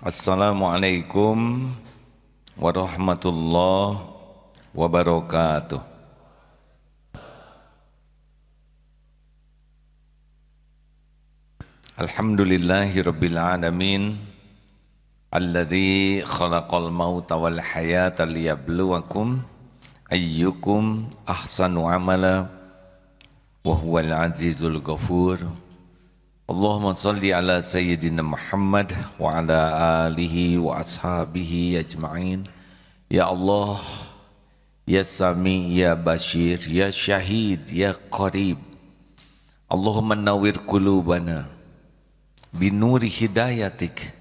Assalamualaikum warahmatullahi wabarakatuh. Alhamdulillahi rabbil alamin alladzi khalaqal mauta wal hayata liyabluwakum ayyukum ahsanu amala wa huwal azizul ghafur. Allahumma salli ala Sayyidina Muhammad wa ala alihi wa ashabihi ajma'in. Ya Allah, Ya Sami, Ya Bashir, Ya Syahid, Ya Qarib. Allahumma nawwir qulubana binuri hidayatik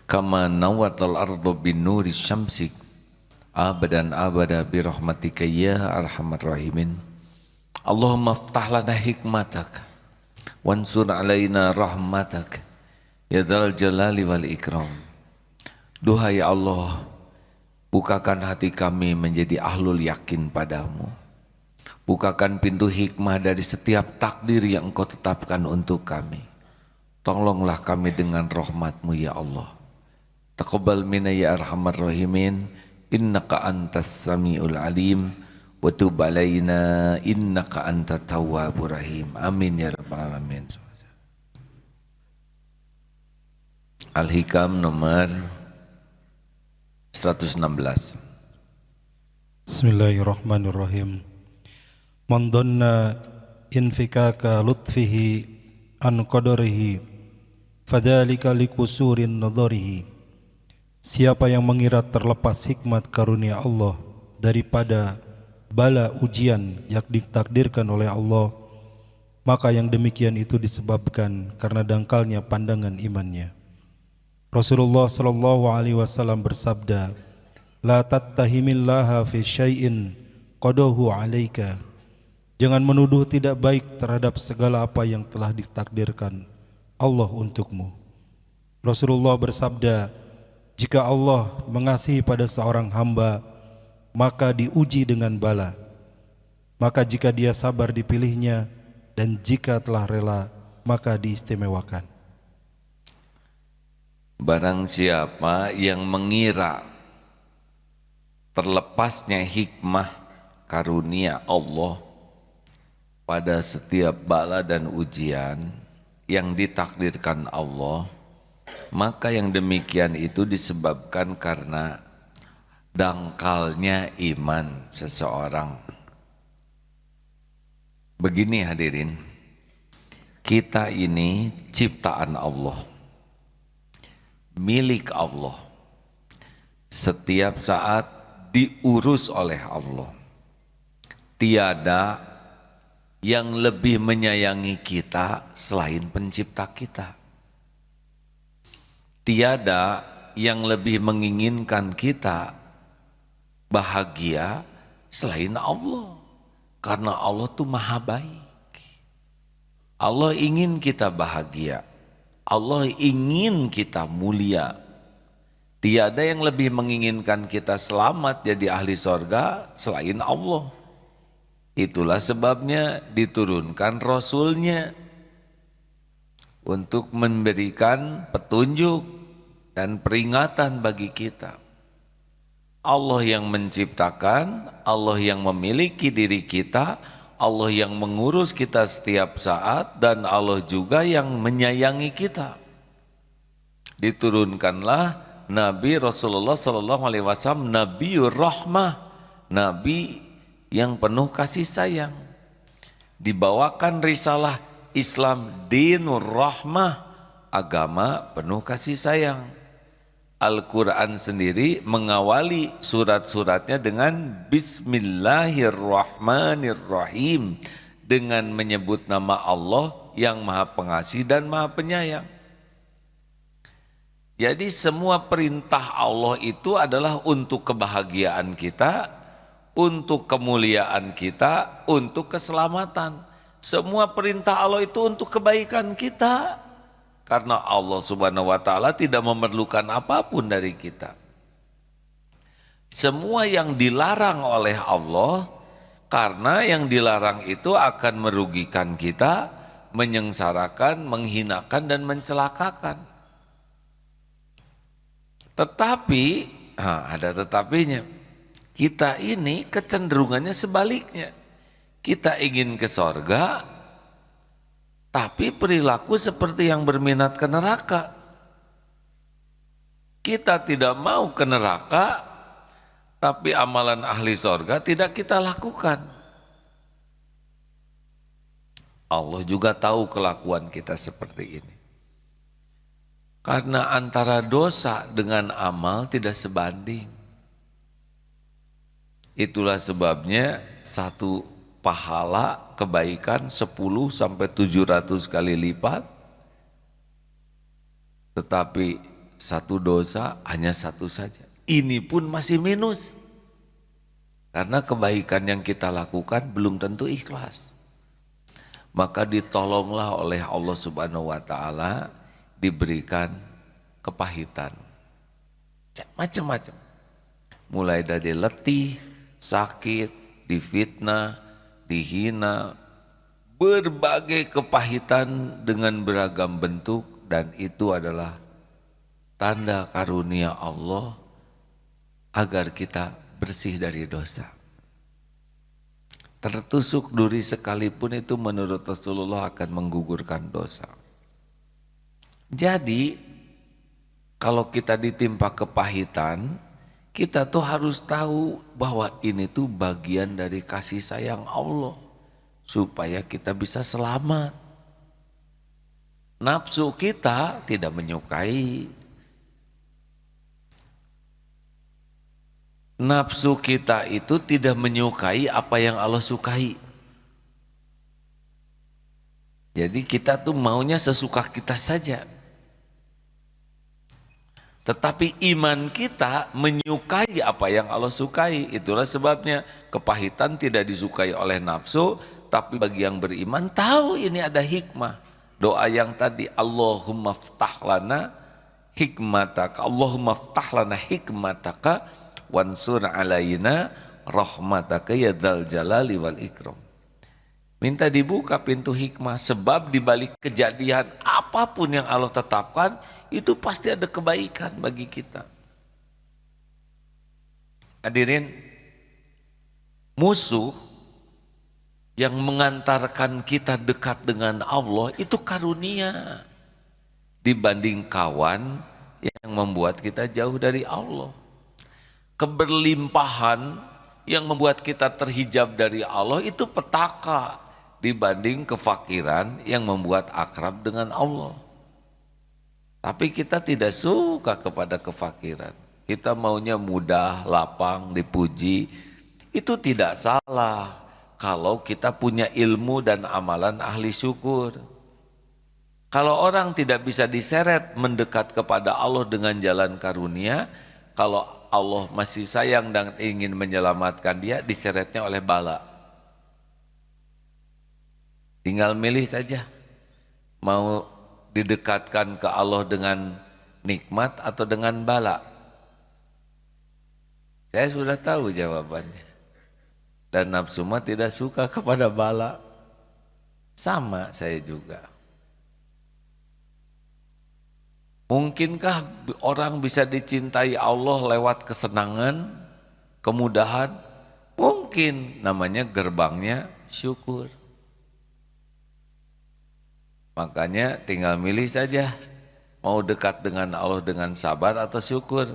kama nawwatal ardu binuri syamsik abadan abada birahmatika ya arhamar rahimin. Allahumma aftah lana hikmatak wansur alaina rahmatak ya dzal jalali wal ikram. Duhai Allah, bukakan hati kami menjadi ahlul yakin padamu. Bukakan pintu hikmah dari setiap takdir yang Engkau tetapkan untuk kami. Tolonglah kami dengan rahmat-Mu ya Allah. Taqabbal minna ya arhamar rahimin. Innaka antas samiul alim wa tub alaina innaka antat tawwabur rahim. Amin ya rabbal alamin. Al-Hikam nomor 116. Bismillahirrahmanirrahim. Man dhanna infikaka lutfihi an qadarihi fadzalika likusurin nadharihi. Siapa yang mengira terlepas hikmat karunia Allah daripada bala ujian yang ditakdirkan oleh Allah, maka yang demikian itu disebabkan karena dangkalnya pandangan imannya. Rasulullah sallallahu alaihi wasallam bersabda, la tattahimillaha fi syai'in qadahu 'alaika. Jangan menuduh tidak baik terhadap segala apa yang telah ditakdirkan Allah untukmu. Rasulullah bersabda, jika Allah mengasihi pada seorang hamba, maka diuji dengan bala. Maka jika dia sabar dipilihnya, dan jika telah rela, maka diistimewakan. Barang siapa yang mengira terlepasnya hikmah karunia Allah pada setiap bala dan ujian yang ditakdirkan Allah, maka yang demikian itu disebabkan karena dangkalnya iman seseorang. Begini hadirin, kita ini ciptaan Allah, milik Allah, setiap saat diurus oleh Allah. Tiada yang lebih menyayangi kita selain pencipta kita. Tiada yang lebih menginginkan kita bahagia selain Allah. Karena Allah itu maha baik. Allah ingin kita bahagia. Allah ingin kita mulia. Tiada yang lebih menginginkan kita selamat jadi ahli sorga selain Allah. Itulah sebabnya diturunkan Rasulnya untuk memberikan petunjuk dan peringatan bagi kita. Allah yang menciptakan, Allah yang memiliki diri kita, Allah yang mengurus kita setiap saat, dan Allah juga yang menyayangi kita. Diturunkanlah Nabi Rasulullah SAW, Nabiur Rahmah, Nabi yang penuh kasih sayang. Dibawakan risalah Islam, Dinur Rahmah, agama penuh kasih sayang. Al-Quran sendiri mengawali surat-suratnya dengan Bismillahirrahmanirrahim, dengan menyebut nama Allah yang maha pengasih dan maha penyayang. Jadi semua perintah Allah itu adalah untuk kebahagiaan kita, untuk kemuliaan kita, untuk keselamatan. Semua perintah Allah itu untuk kebaikan kita. Karena Allah Subhanahu wa ta'ala tidak memerlukan apapun dari kita. Semua yang dilarang oleh Allah, karena yang dilarang itu akan merugikan kita, menyengsarakan, menghinakan dan mencelakakan. Tetapi, ada tetapinya. Kita ini kecenderungannya sebaliknya. Kita ingin ke sorga, tapi perilaku seperti yang berminat ke neraka. Kita tidak mau ke neraka, tapi amalan ahli sorga tidak kita lakukan. Allah juga tahu kelakuan kita seperti ini. Karena antara dosa dengan amal tidak sebanding. Itulah sebabnya satu pahala kebaikan 10 sampai 700 kali lipat. Tetapi satu dosa hanya satu saja. Ini pun masih minus. Karena kebaikan yang kita lakukan belum tentu ikhlas. Maka ditolonglah oleh Allah Subhanahu wa taala, diberikan kepahitan macam-macam, mulai dari letih, sakit, difitnah, dihina, berbagai kepahitan dengan beragam bentuk, dan itu adalah tanda karunia Allah agar kita bersih dari dosa. Tertusuk duri sekalipun itu menurut Rasulullah akan menggugurkan dosa. Jadi kalau kita ditimpa kepahitan, kita tuh harus tahu bahwa ini tuh bagian dari kasih sayang Allah supaya kita bisa selamat. Nafsu kita tidak menyukai. Nafsu kita itu tidak menyukai apa yang Allah sukai. Jadi kita tuh maunya sesuka kita saja. Tetapi iman kita menyukai apa yang Allah sukai. Itulah sebabnya kepahitan tidak disukai oleh nafsu, tapi bagi yang beriman tahu ini ada hikmah. Doa yang tadi, Allahumma ftah lana hikmataka, Allahumma ftah lana hikmataka wansur alaina rahmataka ya dzal jalali wal ikram. Minta dibuka pintu hikmah, sebab di balik kejadian apapun yang Allah tetapkan itu pasti ada kebaikan bagi kita. Hadirin, musuh yang mengantarkan kita dekat dengan Allah itu karunia dibanding kawan yang membuat kita jauh dari Allah. Keberlimpahan yang membuat kita terhijab dari Allah itu petaka dibanding kefakiran yang membuat akrab dengan Allah. Tapi kita tidak suka kepada kefakiran. Kita maunya mudah, lapang, dipuji. Itu tidak salah kalau kita punya ilmu dan amalan ahli syukur. Kalau orang tidak bisa diseret mendekat kepada Allah dengan jalan karunia, kalau Allah masih sayang dan ingin menyelamatkan dia, diseretnya oleh bala. Tinggal milih saja, mau didekatkan ke Allah dengan nikmat atau dengan bala. Saya sudah tahu jawabannya. Dan nafsu mah tidak suka kepada bala. Sama saya juga. Mungkinkah orang bisa dicintai Allah lewat kesenangan, kemudahan? Mungkin, namanya gerbangnya syukur. Makanya tinggal milih saja, mau dekat dengan Allah dengan sabar atau syukur.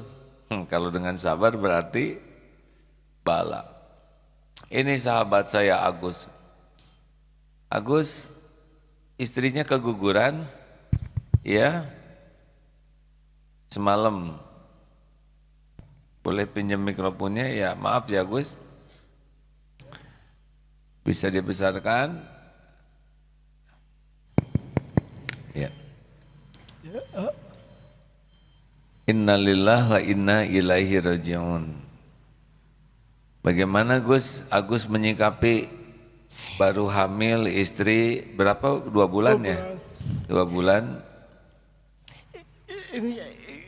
Kalau dengan sabar berarti bala. Ini sahabat saya Agus. Agus istrinya keguguran, ya. Semalam boleh pinjam mikrofonnya ya, maaf ya Gus. Bisa dibesarkan? Ya. Innalillahi wa inna ilaihi raji'un. Bagaimana Gus? Agus menyikapi baru hamil istri berapa? 2 bulan ya? 2 bulan.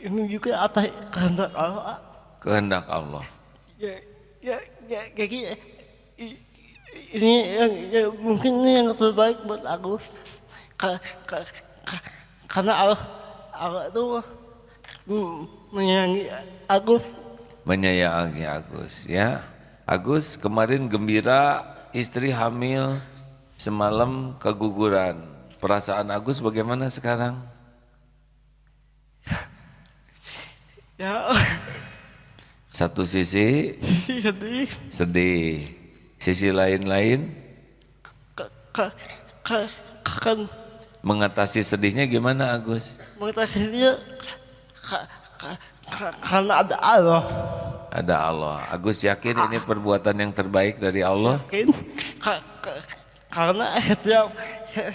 Ini juga atas kehendak Allah. Kehendak Allah. Jadi ini yang mungkin ini yang terbaik buat aku. Karena Allah itu menyayangi Agus. Menyayangi Agus ya. Agus kemarin gembira istri hamil, semalam keguguran. Perasaan Agus bagaimana sekarang? Ya, Satu sisi sedih. sedih, sisi lain-lain Kan mengatasi sedihnya gimana Agus? mengatasi dia karena ada Allah. Ada Allah. Agus yakin ini perbuatan yang terbaik dari Allah? Yakin karena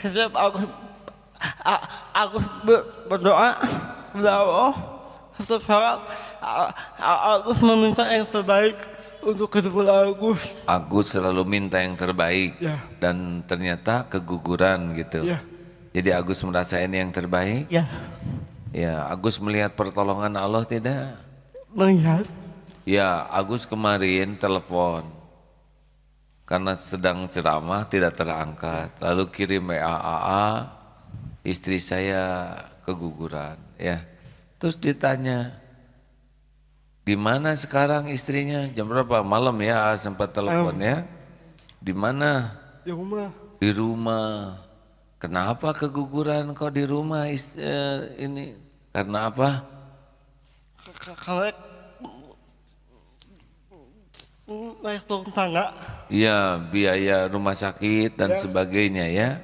setiap aku berdoa kepada Allah, setiap saat aku meminta yang terbaik untuk kedua Agus. Agus selalu minta yang terbaik Ya. dan ternyata keguguran gitu. Ya. Jadi Agus merasa ini yang terbaik. Ya, Ya, Agus melihat pertolongan Allah tidak? melihat. Ya, Agus kemarin telepon karena sedang ceramah tidak terangkat. Lalu kirim WA, istri saya keguguran. Ya, terus ditanya, di mana sekarang istrinya? Jam berapa? Malam ya, sempat telepon ya. Di mana? Di rumah. Di rumah. Kenapa keguguran kok di rumah ini? Karena apa? Karena naik turun tangga. Iya, biaya rumah sakit dan sebagainya ya.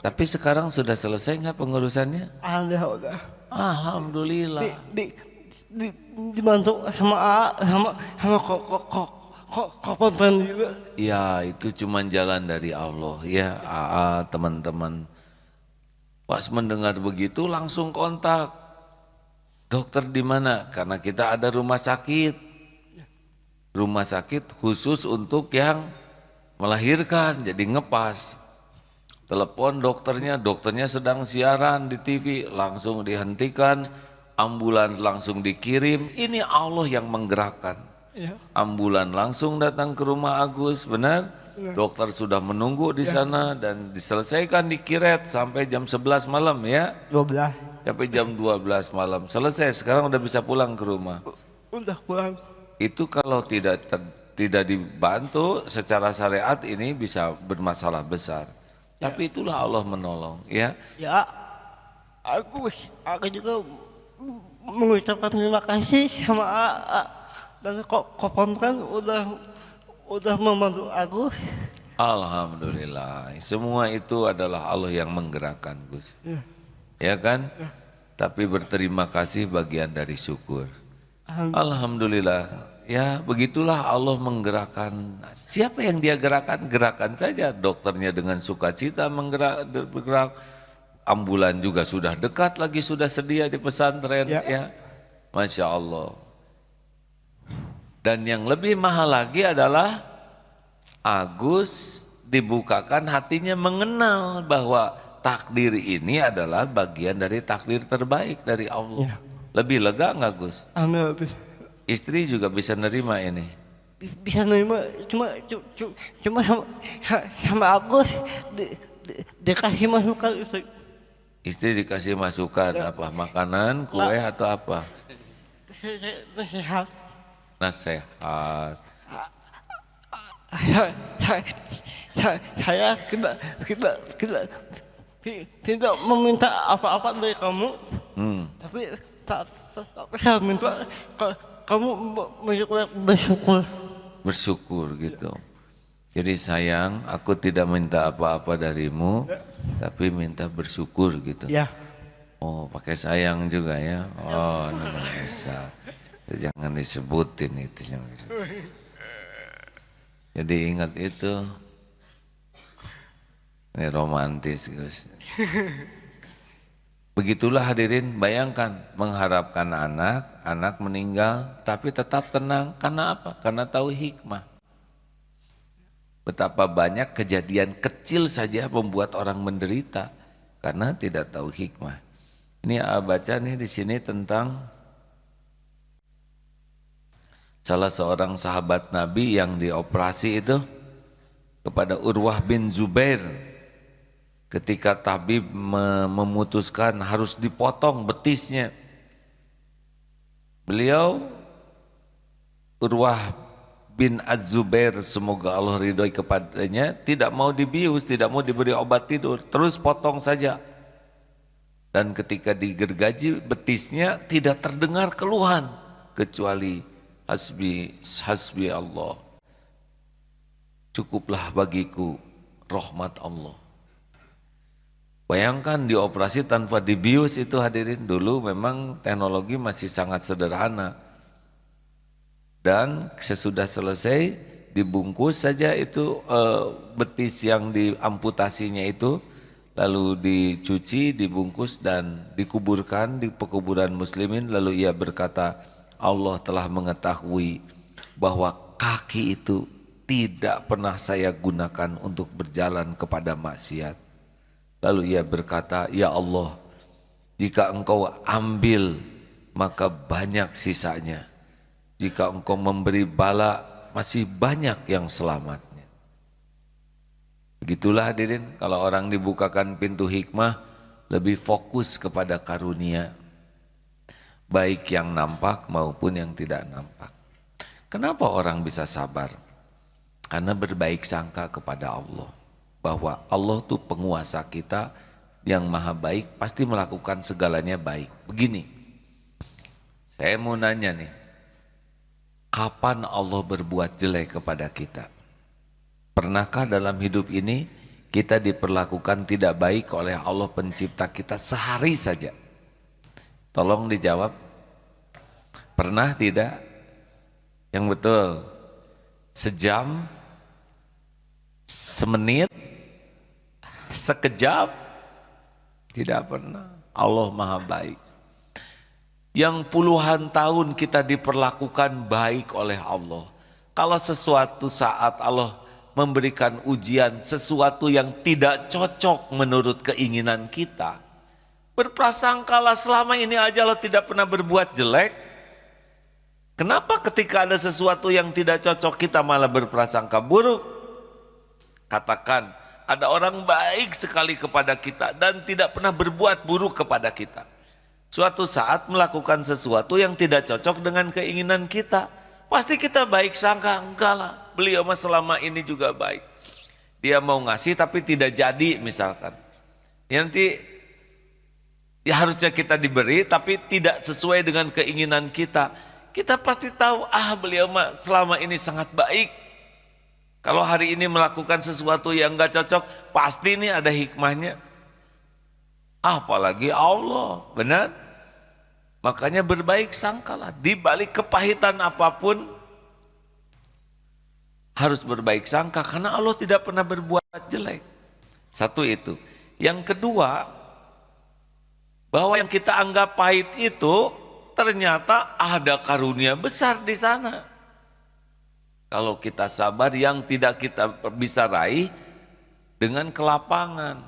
Tapi sekarang sudah selesai nggak pengurusannya? Alhamdulillah. Alhamdulillah. Dibantu sama kopan juga. Ya, itu cuma jalan dari Allah ya. Teman-teman. Pas mendengar begitu langsung kontak. Dokter di mana? Karena kita ada rumah sakit. Rumah sakit khusus untuk yang melahirkan, jadi ngepas. Telepon dokternya sedang siaran di TV, langsung dihentikan, ambulan langsung dikirim. Ini Allah yang menggerakkan. Ya. Ambulan langsung datang ke rumah Agus, benar? Dokter sudah menunggu di sana dan diselesaikan di Kiret sampai jam 11 malam ya. 12. Sampai jam 12 malam. Selesai, sekarang udah bisa pulang ke rumah. Udah pulang. Itu kalau tidak dibantu secara syariat ini bisa bermasalah besar. Tapi itulah Allah menolong ya. Ya, aku juga mengucapkan terima kasih sama dan kopan kan udah membantu aku. Alhamdulillah. Semua itu adalah Allah yang menggerakkan, Gus. Ya kan? Tapi berterima kasih bagian dari syukur. Alhamdulillah. Ya, begitulah Allah menggerakkan. Siapa yang dia gerakkan? Gerakan saja. Dokternya dengan sukacita bergerak. Ambulan juga sudah dekat lagi, sudah sedia di pesantren ya. Masya Allah. Dan yang lebih mahal lagi adalah Agus dibukakan hatinya mengenal bahwa takdir ini adalah bagian dari takdir terbaik dari Allah. Lebih lega nggak Gus? Amin. Istri juga bisa nerima ini. Bisa nerima, cuma sama Agus dikasih masukan istri. Istri dikasih masukan apa? Makanan, kue atau apa? Nasihat. Nasihat. Saya tidak meminta apa-apa dari kamu, tapi saya minta kamu bersyukur. Bersyukur gitu. Jadi sayang, aku tidak minta apa-apa darimu, tapi minta bersyukur gitu. Ya. Oh, pakai sayang juga ya. Oh, namanya Ustaz. Jangan disebutin itu. Jadi ingat itu. Ini romantis, Gus. Begitulah hadirin, bayangkan mengharapkan anak meninggal tapi tetap tenang. Karena apa? Karena tahu hikmah. Betapa banyak kejadian kecil saja membuat orang menderita karena tidak tahu hikmah. Ini baca nih di sini tentang salah seorang sahabat Nabi yang dioperasi itu kepada Urwah bin Zubair. Ketika tabib memutuskan harus dipotong betisnya, Beliau Urwah bin Az-Zubair, semoga Allah ridhoi kepadanya, tidak mau dibius, tidak mau diberi obat tidur, terus potong saja. Dan ketika digergaji betisnya tidak terdengar keluhan kecuali hasbi Allah. Cukuplah bagiku rahmat Allah. Bayangkan dioperasi tanpa dibius itu hadirin, dulu memang teknologi masih sangat sederhana. Dan sesudah selesai dibungkus saja itu betis yang diamputasinya itu, lalu dicuci, dibungkus dan dikuburkan di pekuburan muslimin. Lalu ia berkata, Allah telah mengetahui bahwa kaki itu tidak pernah saya gunakan untuk berjalan kepada maksiat. Lalu ia berkata, ya Allah, jika engkau ambil maka banyak sisanya. Jika engkau memberi bala, masih banyak yang selamatnya. Begitulah hadirin, kalau orang dibukakan pintu hikmah, lebih fokus kepada karunia, baik yang nampak maupun yang tidak nampak. Kenapa orang bisa sabar? Karena berbaik sangka kepada Allah, bahwa Allah itu penguasa kita yang maha baik, pasti melakukan segalanya baik. Begini, saya mau nanya nih, kapan Allah berbuat jelek kepada kita? Pernahkah dalam hidup ini kita diperlakukan tidak baik oleh Allah pencipta kita sehari saja? Tolong dijawab. Pernah tidak? Yang betul. Sejam? Semenit? Sekejap? Tidak pernah. Allah maha baik. Yang puluhan tahun kita diperlakukan baik oleh Allah. Kalau sesuatu saat Allah memberikan ujian, sesuatu yang tidak cocok menurut keinginan kita, berprasangkalah selama ini aja Allah tidak pernah berbuat jelek. Kenapa ketika ada sesuatu yang tidak cocok kita malah berprasangka buruk? Katakan, ada orang baik sekali kepada kita dan tidak pernah berbuat buruk kepada kita. Suatu saat melakukan sesuatu yang tidak cocok dengan keinginan kita, pasti kita baik sangka, enggak lah, beliau mah selama ini juga baik. Dia mau ngasih tapi tidak jadi misalkan. Nanti ya harusnya kita diberi tapi tidak sesuai dengan keinginan kita. Kita pasti tahu, beliau mah selama ini sangat baik. Kalau hari ini melakukan sesuatu yang enggak cocok, pasti ini ada hikmahnya. Apalagi Allah, benar? Makanya berbaik sangkalah, di balik kepahitan apapun harus berbaik sangka karena Allah tidak pernah berbuat jelek. Satu itu. Yang kedua, bahwa yang kita anggap pahit itu ternyata ada karunia besar di sana. Kalau kita sabar, yang tidak kita bisa raih dengan kelapangan.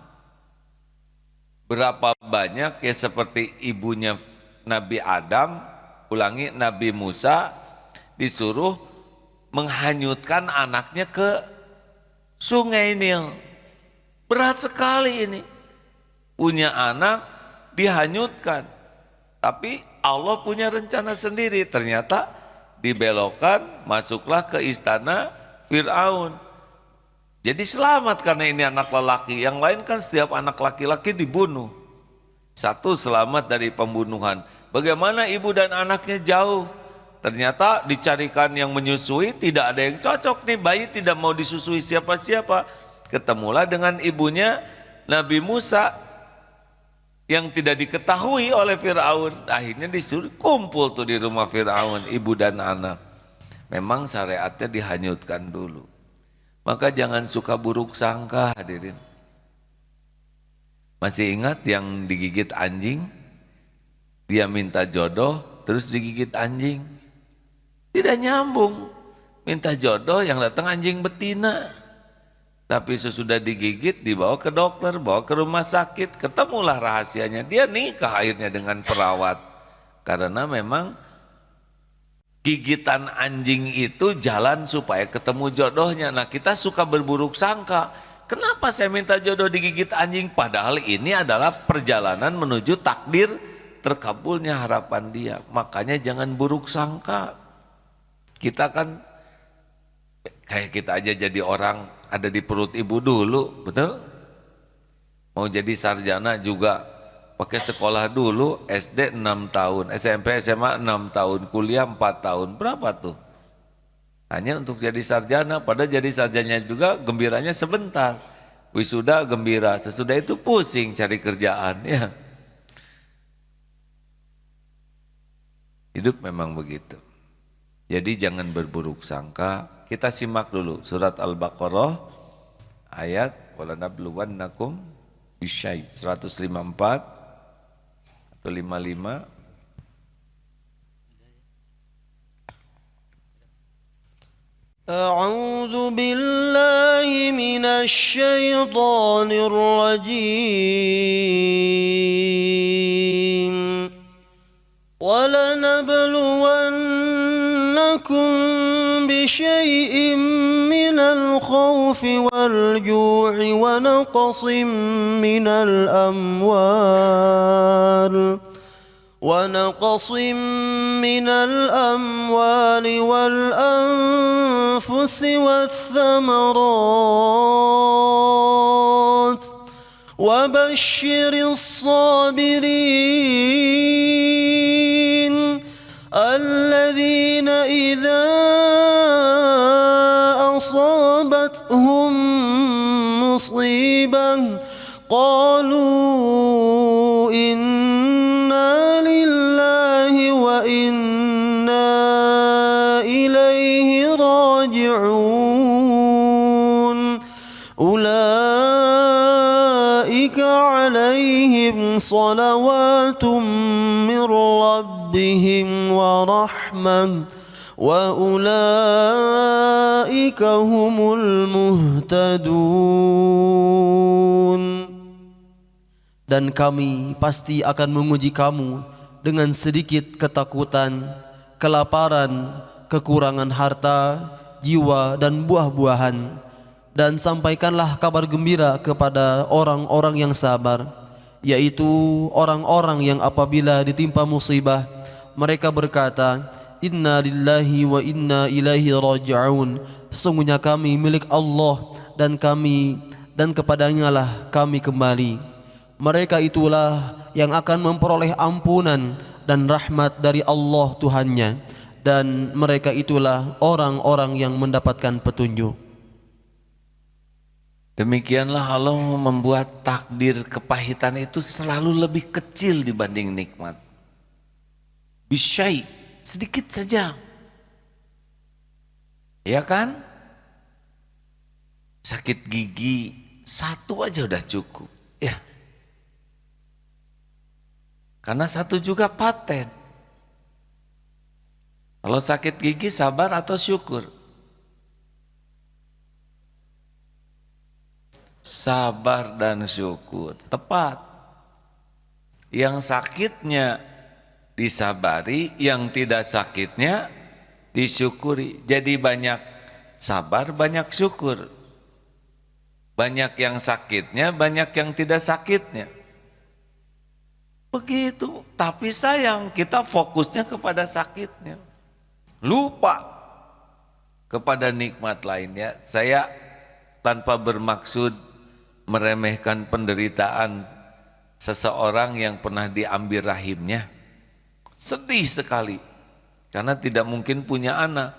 Berapa banyak ya seperti ibunya Nabi Adam, ulangi, Nabi Musa disuruh menghanyutkan anaknya ke sungai Nil. Berat sekali ini. Punya anak dihanyutkan. Tapi Allah punya rencana sendiri. Ternyata dibelokkan, masuklah ke istana Fir'aun. Jadi selamat karena ini anak lelaki. Yang lain kan setiap anak laki-laki dibunuh. Satu selamat dari pembunuhan. Bagaimana ibu dan anaknya jauh? Ternyata dicarikan yang menyusui, tidak ada yang cocok nih, bayi tidak mau disusui siapa-siapa. Ketemulah dengan ibunya Nabi Musa yang tidak diketahui oleh Fir'aun. Akhirnya disuruh kumpul tuh di rumah Fir'aun, ibu dan anak. Memang syariatnya dihanyutkan dulu. Maka jangan suka buruk sangka hadirin. Masih ingat yang digigit anjing? Dia minta jodoh terus digigit anjing. Tidak nyambung. Minta jodoh yang datang anjing betina. Tapi sesudah digigit dibawa ke dokter, bawa ke rumah sakit. Ketemulah rahasianya. Dia nikah akhirnya dengan perawat. Karena memang gigitan anjing itu jalan supaya ketemu jodohnya. Nah kita suka berburuk sangka. Kenapa saya minta jodoh digigit anjing? Padahal ini adalah perjalanan menuju takdir terkabulnya harapan dia. Makanya jangan buruk sangka. Kita kan kayak kita aja jadi orang ada di perut ibu dulu, betul? Mau jadi sarjana juga pakai sekolah dulu, SD 6 tahun, SMP SMA 6 tahun, kuliah 4 tahun, berapa tuh? Hanya untuk jadi sarjana, padahal jadi sarjana juga gembiranya sebentar. Wisuda gembira, sesudah itu pusing cari kerjaan ya. Hidup memang begitu. Jadi jangan berburuk sangka. Kita simak dulu surat Al-Baqarah ayat walanabluwannakum bisyai 154 atau 55. أعوذ بالله من الشيطان الرجيم ولنبلونكم بشيء من الخوف والجوع ونقص من الأموال والأنفس والثمرات وبشر الصابرين الذين إذا أصابتهم مصيبة قالوا إنا لله وإنا إليه راجعون أولئك عليهم صلوات من ربهم ورحمة وأولئك هم المهتدون. Dan kami pasti akan menguji kamu dengan sedikit ketakutan, kelaparan, kekurangan harta, jiwa dan buah-buahan. Dan sampaikanlah kabar gembira kepada orang-orang yang sabar, yaitu orang-orang yang apabila ditimpa musibah mereka berkata, Inna lillahi wa inna ilaihi raji'un. Sesungguhnya kami milik Allah dan kepadanya lah kami kembali. Mereka itulah yang akan memperoleh ampunan dan rahmat dari Allah Tuhannya, dan mereka itulah orang-orang yang mendapatkan petunjuk. Demikianlah Allah membuat takdir kepahitan itu selalu lebih kecil dibanding nikmat. Bisyai, sedikit saja. Ya kan? Sakit gigi satu aja udah cukup. Ya. Karena satu juga paten. Kalau sakit gigi sabar atau syukur? Sabar dan syukur. Tepat. Yang sakitnya disabari, yang tidak sakitnya disyukuri. Jadi banyak sabar, banyak syukur. Banyak yang sakitnya, banyak yang tidak sakitnya. Begitu, tapi sayang kita fokusnya kepada sakitnya. Lupa kepada nikmat lainnya. Saya tanpa bermaksud meremehkan penderitaan seseorang yang pernah diambil rahimnya. Sedih sekali, karena tidak mungkin punya anak.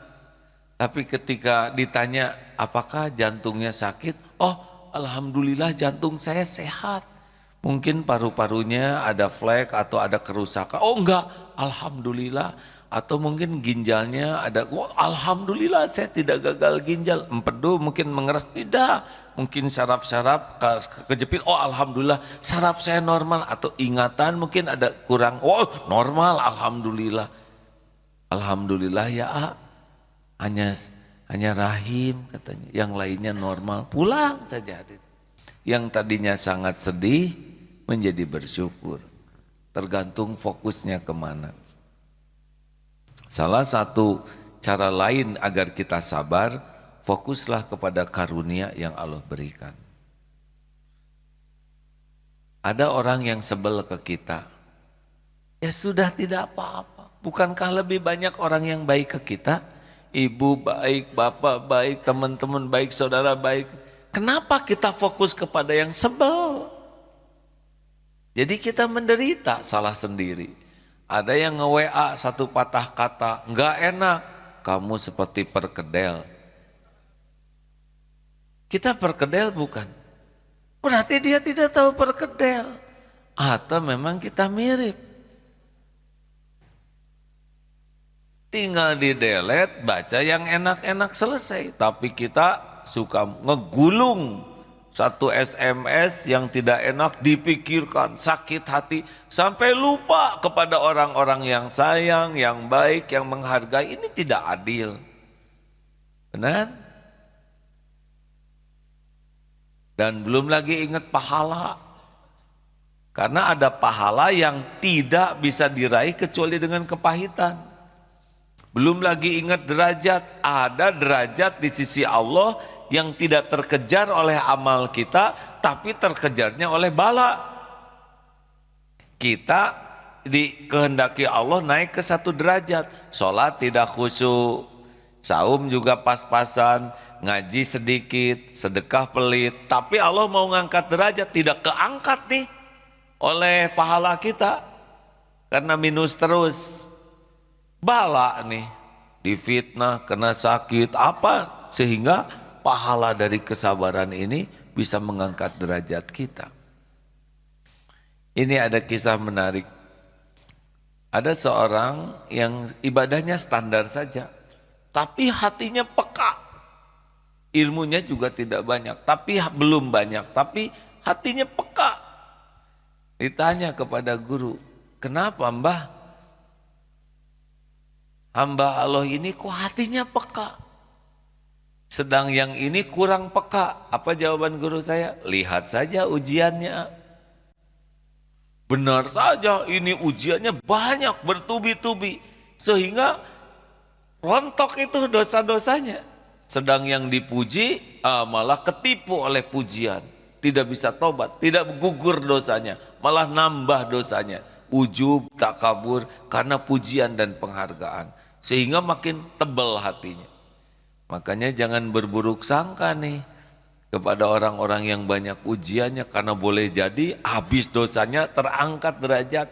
Tapi ketika ditanya, apakah jantungnya sakit? Oh, alhamdulillah jantung saya sehat. Mungkin paru-parunya ada flek atau ada kerusakan. Oh enggak, alhamdulillah. Atau mungkin ginjalnya ada, oh, alhamdulillah saya tidak gagal ginjal. Empedu mungkin mengeras, tidak. Mungkin saraf-saraf kejepit, oh alhamdulillah saraf saya normal. Atau ingatan mungkin ada kurang, oh normal, alhamdulillah. Alhamdulillah ya, hanya rahim katanya, yang lainnya normal. Pulang saja. Yang tadinya sangat sedih menjadi bersyukur. Tergantung fokusnya kemana. Salah satu cara lain agar kita sabar, fokuslah kepada karunia yang Allah berikan. Ada orang yang sebel ke kita. ya sudah tidak apa-apa. Bukankah lebih banyak orang yang baik ke kita? Ibu baik, bapak baik, teman-teman baik, saudara baik. Kenapa kita fokus kepada yang sebel? Jadi kita menderita, salah sendiri. Ada yang nge-WA satu patah kata, nggak enak, kamu seperti perkedel. Kita perkedel bukan? Berarti dia tidak tahu perkedel. Atau memang kita mirip. Tinggal di delete, baca yang enak-enak selesai. Tapi kita suka ngegulung satu SMS yang tidak enak dipikirkan, sakit hati. Sampai lupa kepada orang-orang yang sayang, yang baik, yang menghargai. Ini tidak adil. Benar? Dan belum lagi ingat pahala. Karena ada pahala yang tidak bisa diraih kecuali dengan kepahitan. Belum lagi ingat derajat, ada derajat di sisi Allah yang tidak terkejar oleh amal kita, tapi terkejarnya oleh bala. Kita dikehendaki Allah naik ke satu derajat, sholat tidak khusyuk, saum juga pas-pasan, ngaji sedikit, sedekah pelit, tapi Allah mau ngangkat derajat, tidak keangkat nih oleh pahala kita, karena minus terus. Bala nih, difitnah, kena sakit, apa sehingga pahala dari kesabaran ini bisa mengangkat derajat kita. Ini ada kisah menarik. Ada seorang yang ibadahnya standar saja, tapi hatinya peka. Ilmunya juga tidak banyak, tapi belum banyak, tapi hatinya peka. Ditanya kepada guru, kenapa mbah? Hamba Allah ini kok hatinya peka, sedang yang ini kurang peka. Apa jawaban guru saya? Lihat saja ujiannya. Benar saja ini ujiannya banyak, bertubi-tubi, sehingga rontok itu dosa-dosanya. Sedang yang dipuji malah ketipu oleh pujian, tidak bisa tobat, tidak gugur dosanya, malah nambah dosanya. Ujub, takabur karena pujian dan penghargaan, sehingga makin tebal hatinya. Makanya jangan berburuk sangka nih kepada orang-orang yang banyak ujiannya, karena boleh jadi habis dosanya terangkat derajat.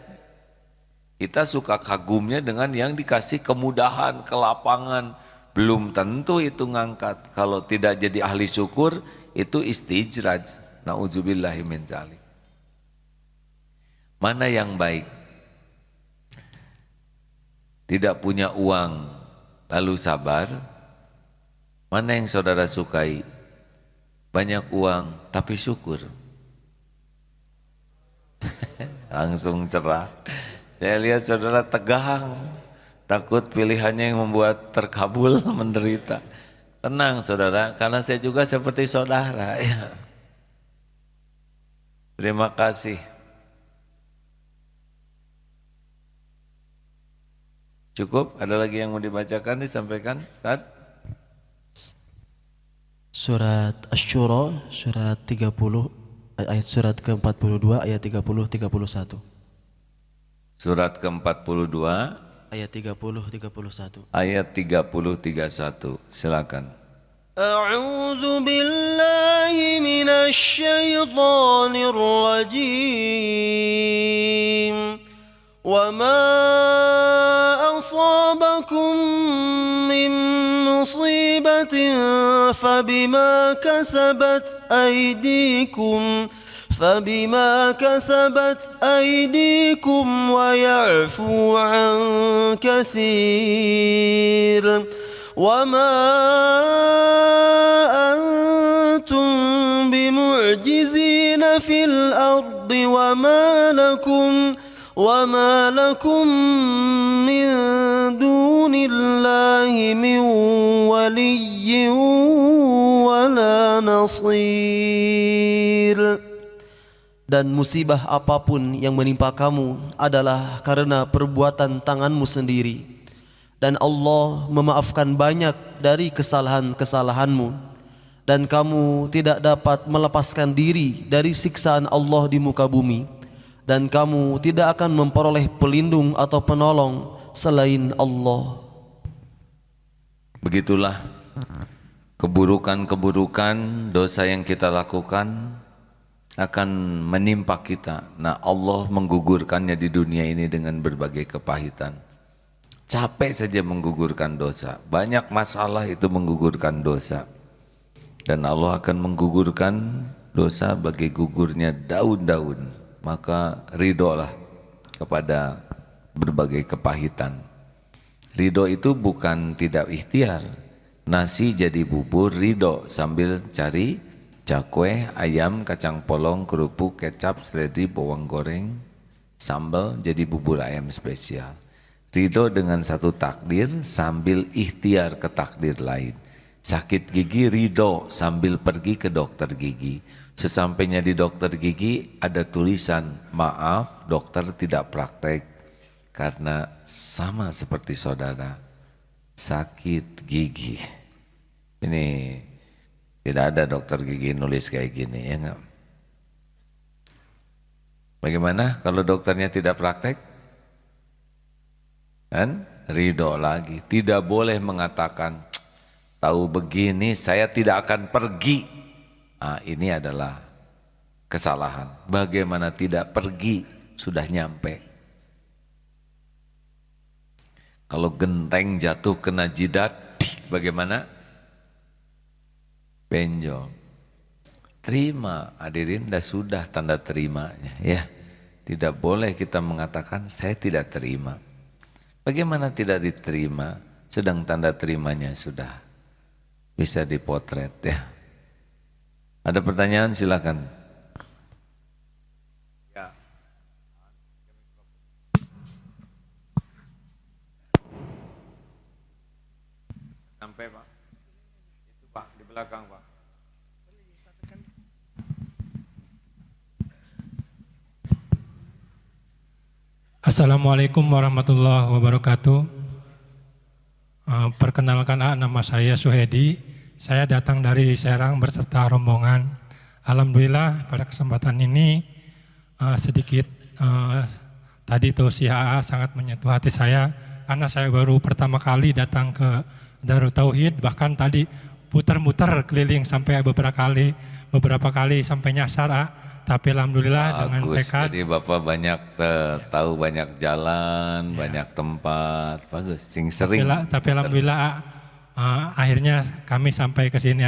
Kita suka kagumnya dengan yang dikasih kemudahan, kelapangan, belum tentu itu ngangkat. Kalau tidak jadi ahli syukur itu istijraj. Nauzubillahi min dzalik. Mana yang baik? Tidak punya uang lalu sabar. Mana yang saudara sukai? Banyak uang tapi syukur. Langsung cerah. Saya lihat saudara tegang, takut pilihannya yang membuat terkabul, menderita. Tenang saudara, karena saya juga seperti saudara. Ya. Terima kasih. Cukup? Ada lagi yang mau dibacakan, disampaikan? Ustaz? Surat Asy-Syura, surat 30, ayat surat ke-42, ayat 30-31. Surat ke-42, ayat 30-31. ayat 30-31. Silakan. A'udzu billahi minasy syaithanir rajim. Wa ma asabakum min musibatin fabima kasabat aydikum wa ya'fu an katsir. وما أنتم بمعجزين في الأرض وما لكم من دون الله من ولي ولا نصير. Dan musibah apapun yang menimpa kamu adalah karena perbuatan tanganmu sendiri. Dan Allah memaafkan banyak dari kesalahan-kesalahanmu, dan kamu tidak dapat melepaskan diri dari siksaan Allah di muka bumi, dan kamu tidak akan memperoleh pelindung atau penolong selain Allah. Begitulah keburukan-keburukan dosa yang kita lakukan akan menimpa kita. Nah, Allah menggugurkannya di dunia ini dengan berbagai kepahitan. Capek saja menggugurkan dosa. Banyak masalah itu menggugurkan dosa. Dan Allah akan menggugurkan dosa bagai gugurnya daun-daun. Maka ridolah kepada berbagai kepahitan. Ridho itu bukan tidak ikhtiar. Nasi jadi bubur ridho sambil cari cakwe, ayam, kacang polong, kerupuk, kecap, seledri, bawang goreng, sambal jadi bubur ayam spesial. Ridho dengan satu takdir sambil ikhtiar ke takdir lain. Sakit gigi ridho sambil pergi ke dokter gigi. Sesampainya di dokter gigi ada tulisan, maaf dokter tidak praktek karena sama seperti saudara sakit gigi. Ini tidak ada dokter gigi nulis kayak gini, ya enggak? Bagaimana kalau dokternya tidak praktek? Kan ridho lagi. Tidak boleh mengatakan, tahu begini saya tidak akan pergi. Nah, ini adalah kesalahan. Bagaimana tidak pergi sudah nyampe. Kalau genteng jatuh kena jidat, bagaimana? Benjol. Terima, hadirin, sudah tanda terimanya, ya. Tidak boleh kita mengatakan saya tidak terima. Bagaimana tidak diterima? Sedang tanda terimanya sudah bisa dipotret, ya. Ada pertanyaan silakan. Ya. Sampai Pak. Itu Pak di belakang Pak. Assalamualaikum warahmatullahi wabarakatuh. Perkenalkan, nama saya Suhedi. Saya datang dari Serang berserta rombongan. Alhamdulillah pada kesempatan ini sedikit tadi tausiah sangat menyentuh hati saya karena saya baru pertama kali datang ke Darut Tauhid, bahkan tadi putar-mutar keliling sampai beberapa kali sampai nyasar. Tapi alhamdulillah dengan tekad. Jadi Bapak banyak tahu banyak jalan, banyak tempat. Bagus, sering. Tapi alhamdulillah akhirnya kami sampai ke sini.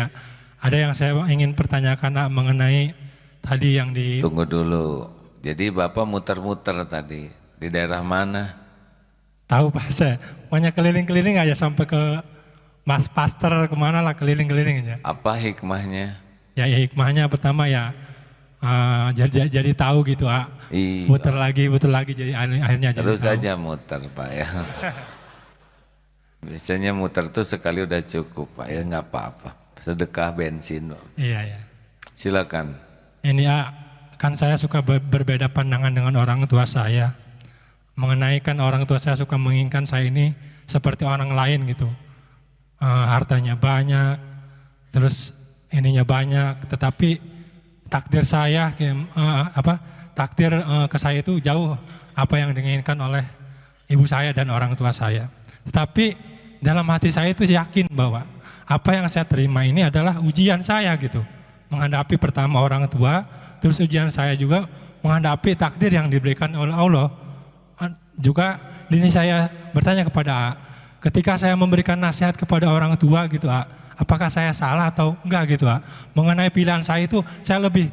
Ada yang saya ingin pertanyakan mengenai tadi yang di... Tunggu dulu. Jadi Bapak muter-muter tadi di daerah mana? Tahu Pak, saya banyak keliling-keliling aja sampai ke Mas Pastor kemana lah keliling-keliling aja. Apa hikmahnya? Ya hikmahnya pertama ya jadi tahu gitu, Iya. Muter lagi jadi akhirnya jadi Terus tahu. aja muter Pak ya. Biasanya muter tuh sekali udah cukup Pak ya, nggak apa-apa. Sedekah bensin. Iya. Silakan. Ini kan saya suka berbeda pandangan dengan orang tua saya. Mengenai kan orang tua saya suka menginginkan saya ini seperti orang lain gitu. Hartanya banyak, terus ininya banyak, tetapi takdir saya ke saya itu jauh apa yang diinginkan oleh ibu saya dan orang tua saya. Tetapi dalam hati saya itu yakin bahwa apa yang saya terima ini adalah ujian saya gitu. Menghadapi pertama orang tua, terus ujian saya juga menghadapi takdir yang diberikan oleh Allah. Juga ini saya bertanya kepada ketika saya memberikan nasihat kepada orang tua gitu, apakah saya salah atau enggak gitu, mengenai pilihan saya itu saya lebih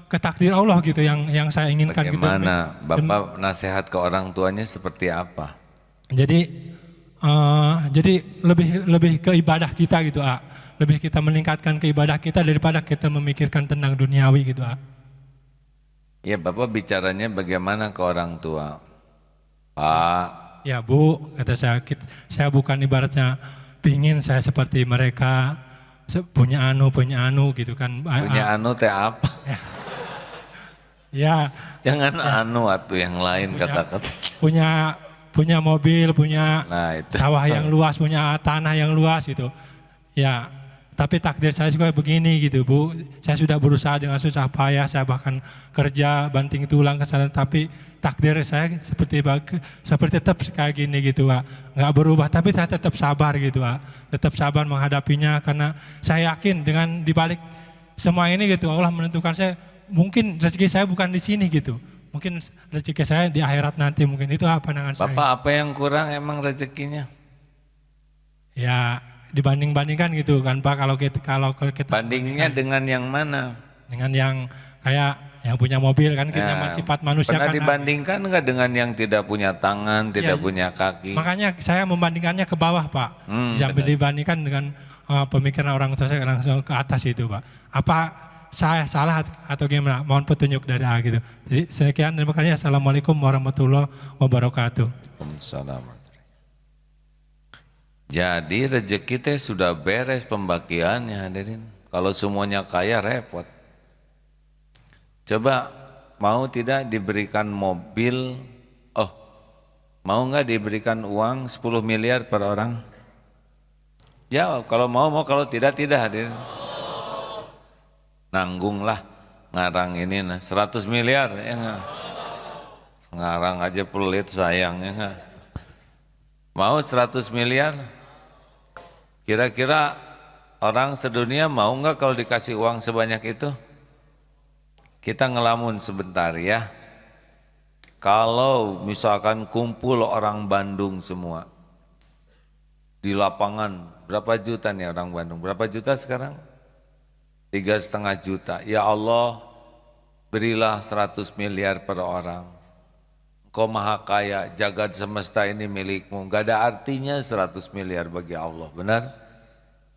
ke takdir Allah gitu yang saya inginkan. Bagaimana gitu. Bapak nasihat ke orang tuanya seperti apa? Jadi lebih ke ibadah kita gitu, lebih kita meningkatkan ke ibadah kita daripada kita memikirkan tentang duniawi gitu. Ya Bapak bicaranya bagaimana ke orang tua? Pak. Ya Bu, kata saya bukan ibaratnya pingin saya seperti mereka punya anu gitu kan. Punya anu teh apa? Ya. Jangan anu atau yang lain kata-kata. Punya mobil, punya nah, itu. sawah yang luas, punya tanah yang luas gitu. Ya, Tapi takdir saya juga begini gitu Bu. Saya sudah berusaha dengan susah payah, saya bahkan kerja banting tulang ke sana, tapi takdir saya seperti tetap kayak gini gitu Pak. Nggak berubah, tapi saya tetap sabar gitu Pak. Tetap sabar menghadapinya karena saya yakin dengan dibalik semua ini gitu Allah menentukan saya, mungkin rezeki saya bukan di sini gitu. Mungkin rezeki saya di akhirat nanti, mungkin itu pandangan saya. Bapak apa yang kurang emang rezekinya? Ya dibanding-bandingkan gitu kan Pak, kalau kita Bandingnya dengan yang mana? dengan yang kayak yang punya mobil kan, kita Nah, sifat manusia pernah kan. dibandingkan enggak dengan yang tidak punya tangan, tidak punya kaki? Makanya saya membandingkannya ke bawah Pak. Jangan dibandingkan dengan pemikiran orang tua saya langsung ke atas itu Pak. Apa saya salah atau gimana? Mohon petunjuk dari A gitu. Jadi sekian, terima kasih. Assalamualaikum warahmatullahi wabarakatuh. Waalaikumsalam. Jadi rezeki teh sudah beres pembagiannya hadirin. Kalau semuanya kaya repot. Coba mau tidak diberikan mobil, mau nggak diberikan uang 10 miliar per orang? Jawab, kalau mau, kalau tidak hadirin. Nanggunglah ngarang ini 100 miliar ya enggak? Ngarang aja pelit sayang ya enggak? Mau 100 miliar? Kira-kira orang sedunia mau nggak kalau dikasih uang sebanyak itu? Kita ngelamun sebentar ya. Kalau misalkan kumpul orang Bandung semua di lapangan, berapa juta nih orang Bandung? Berapa juta sekarang? 3,5 juta. Ya Allah, berilah 100 miliar per orang. Engkau maha kaya, jagad semesta ini milikmu. Gak ada artinya 100 miliar bagi Allah, benar?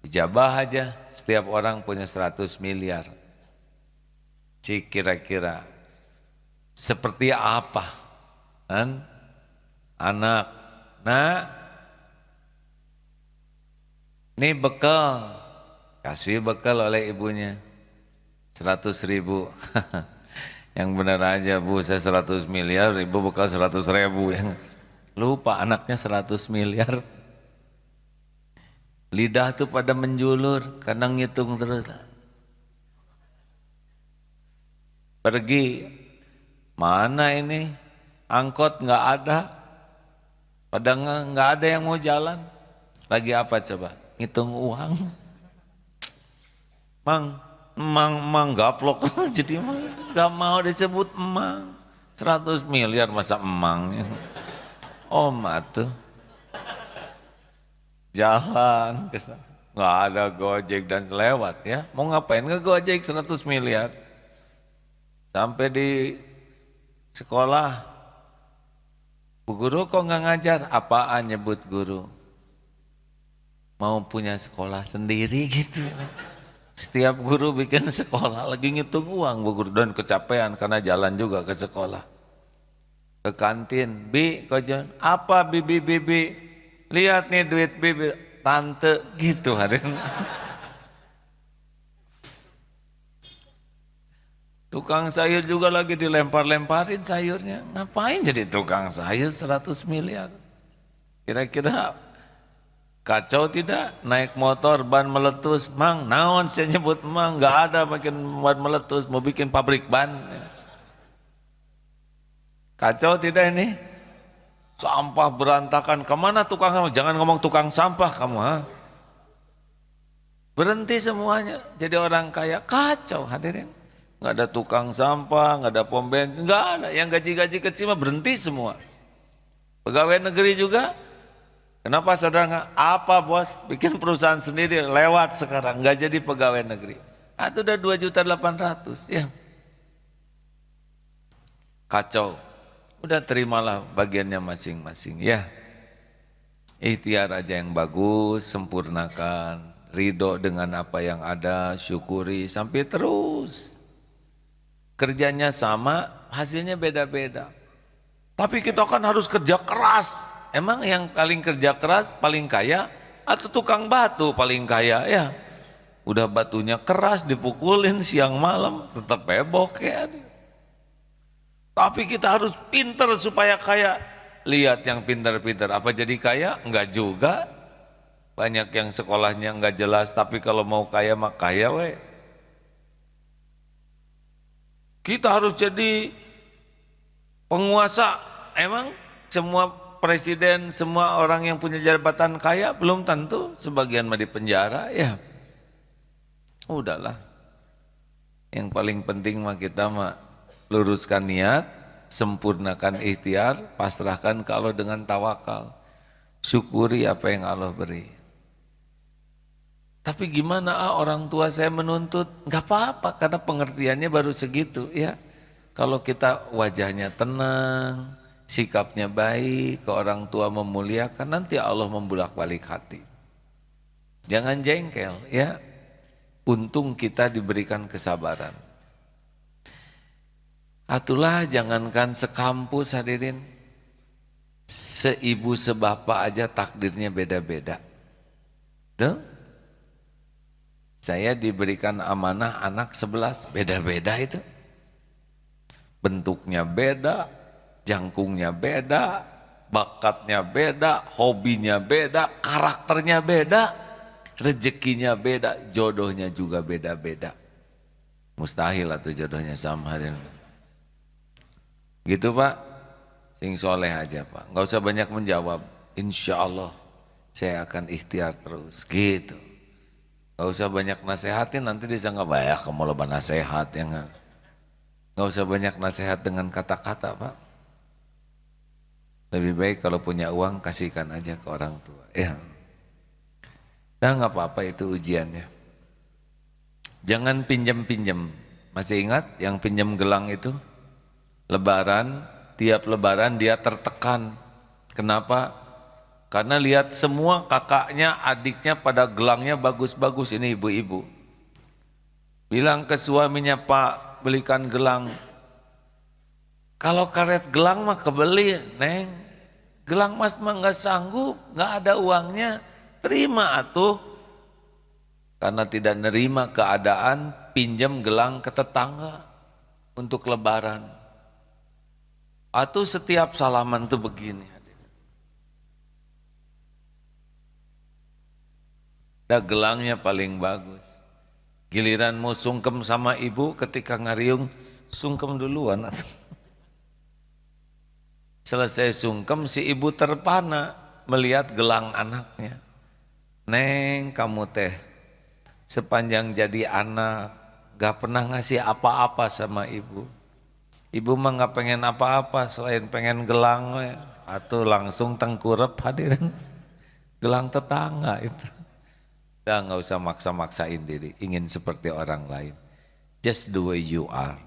Ijabah aja, setiap orang punya 100 miliar. Cik kira-kira seperti apa? Kan? Anak, ini bekal, kasih bekal oleh ibunya 100.000. Yang benar aja Bu, saya 100 miliar, ibu bekal 100.000. Yang lupa anaknya 100 miliar. Lidah tuh pada menjulur, kadang ngitung terus. Pergi, mana ini? Angkot nggak ada, padahal nggak ada yang mau jalan. Lagi apa coba? Ngitung uang. Emang gaplok jadi nggak mau disebut emang. 100 miliar masa emangnya. Tuh jalan ke sana, nggak ada Gojek dan lewat ya. Mau ngapain ngegojek 100 miliar? Sampai di sekolah, Bu Guru kok nggak ngajar? Apaan nyebut guru? Mau punya sekolah sendiri gitu. Setiap guru bikin sekolah lagi ngitung uang Bu Guru, dan kecapean karena jalan juga ke sekolah. Ke kantin, Bi, kojon, apa Bibi? Lihat nih duit Bibi, tante gitu hadirin. Tukang sayur juga lagi dilempar-lemparin sayurnya. Ngapain jadi tukang sayur 100 miliar? Kira-kira kacau tidak? Naik motor ban meletus, Mang, naon saya nyebut Mang, nggak ada bikin ban meletus, mau bikin pabrik ban. Kacau tidak ini? Sampah berantakan, kemana tukang sampah? Jangan ngomong tukang sampah kamu, ha? Berhenti semuanya, jadi orang kaya, kacau hadirin. Nggak ada tukang sampah, nggak ada pom bensin, nggak ada. Yang gaji-gaji kecil mah berhenti semua. Pegawai negeri juga. Kenapa saudara? Apa bos? Bikin perusahaan sendiri lewat sekarang, nggak jadi pegawai negeri. Itu udah 2.800.000 ya. Kacau. Udah terimalah bagiannya masing-masing ya. Ikhtiar aja yang bagus, sempurnakan, ridho dengan apa yang ada, syukuri sampai terus. Kerjanya sama, hasilnya beda-beda. Tapi kita kan harus kerja keras. Emang yang paling kerja keras paling kaya atau tukang batu paling kaya ya? Udah batunya keras dipukulin siang malam tetap bebok ya. Tapi kita harus pinter supaya kaya. Lihat yang pinter-pinter, apa jadi kaya? Enggak juga. Banyak yang sekolahnya nggak jelas, tapi kalau mau kaya mah kaya we. Kita harus jadi penguasa. Emang semua presiden, semua orang yang punya jabatan kaya? Belum tentu, sebagian mah di penjara ya. Udahlah. Yang paling penting mah kita mah luruskan niat, sempurnakan ikhtiar, pasrahkan ke Allah dengan tawakal. Syukuri apa yang Allah beri. Tapi gimana orang tua saya menuntut? Gak apa-apa karena pengertiannya baru segitu ya. Kalau kita wajahnya tenang, sikapnya baik, ke orang tua memuliakan, nanti Allah membulak-balik hati. Jangan jengkel ya. Untung kita diberikan kesabaran. Atulah jangankan sekampus hadirin, seibu sebapak aja takdirnya beda-beda. Tuh. Saya diberikan amanah anak 11, beda-beda itu. Bentuknya beda, jangkungnya beda, bakatnya beda, hobinya beda, karakternya beda, rezekinya beda, jodohnya juga beda-beda. Mustahil atau jodohnya sama. Gitu Pak, sing soleh aja Pak, nggak usah banyak menjawab. Insya Allah saya akan ikhtiar terus, gitu. Gak usah banyak nasehatin, nanti disangka banyak kamu loba nasehat ya gak? Gak usah banyak nasehat dengan kata-kata Pak. Lebih baik kalau punya uang kasihkan aja ke orang tua ya. Dan gak apa-apa itu ujiannya. Jangan pinjam-pinjam. Masih ingat yang pinjam gelang itu? Lebaran, tiap lebaran dia tertekan. Kenapa? Karena lihat semua kakaknya, adiknya pada gelangnya bagus-bagus, ini ibu-ibu. Bilang ke suaminya, Pak belikan gelang. Kalau karet gelang mah kebeli, Neng. Gelang mas mah nggak sanggup, nggak ada uangnya. Terima atuh. Karena tidak nerima keadaan, pinjam gelang ke tetangga untuk lebaran. Atuh setiap salaman tuh begini. Dah gelangnya paling bagus. Giliran mau sungkem sama ibu ketika ngariung, sungkem duluan. Selesai sungkem si ibu terpana melihat gelang anaknya. Neng kamu teh sepanjang jadi anak gak pernah ngasih apa-apa sama ibu. Ibu mah gak pengen apa-apa selain pengen gelang. Atau langsung tengkurep hadirin. Gelang tetangga itu. Udah nggak usah maksa-maksain diri, ingin seperti orang lain. Just the way you are.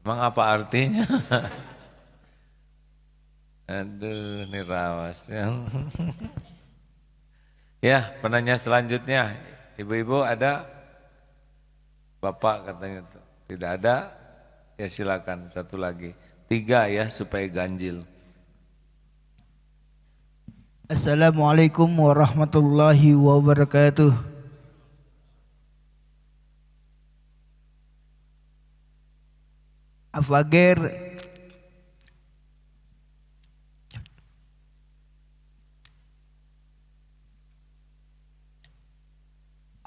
Emang apa artinya? Aduh, ini rawas. Ya, penanya selanjutnya. Ibu-ibu ada? Bapak katanya tuh. Tidak ada? Ya silakan, satu lagi. 3 ya supaya ganjil. Assalamualaikum warahmatullahi wabarakatuh. Afagir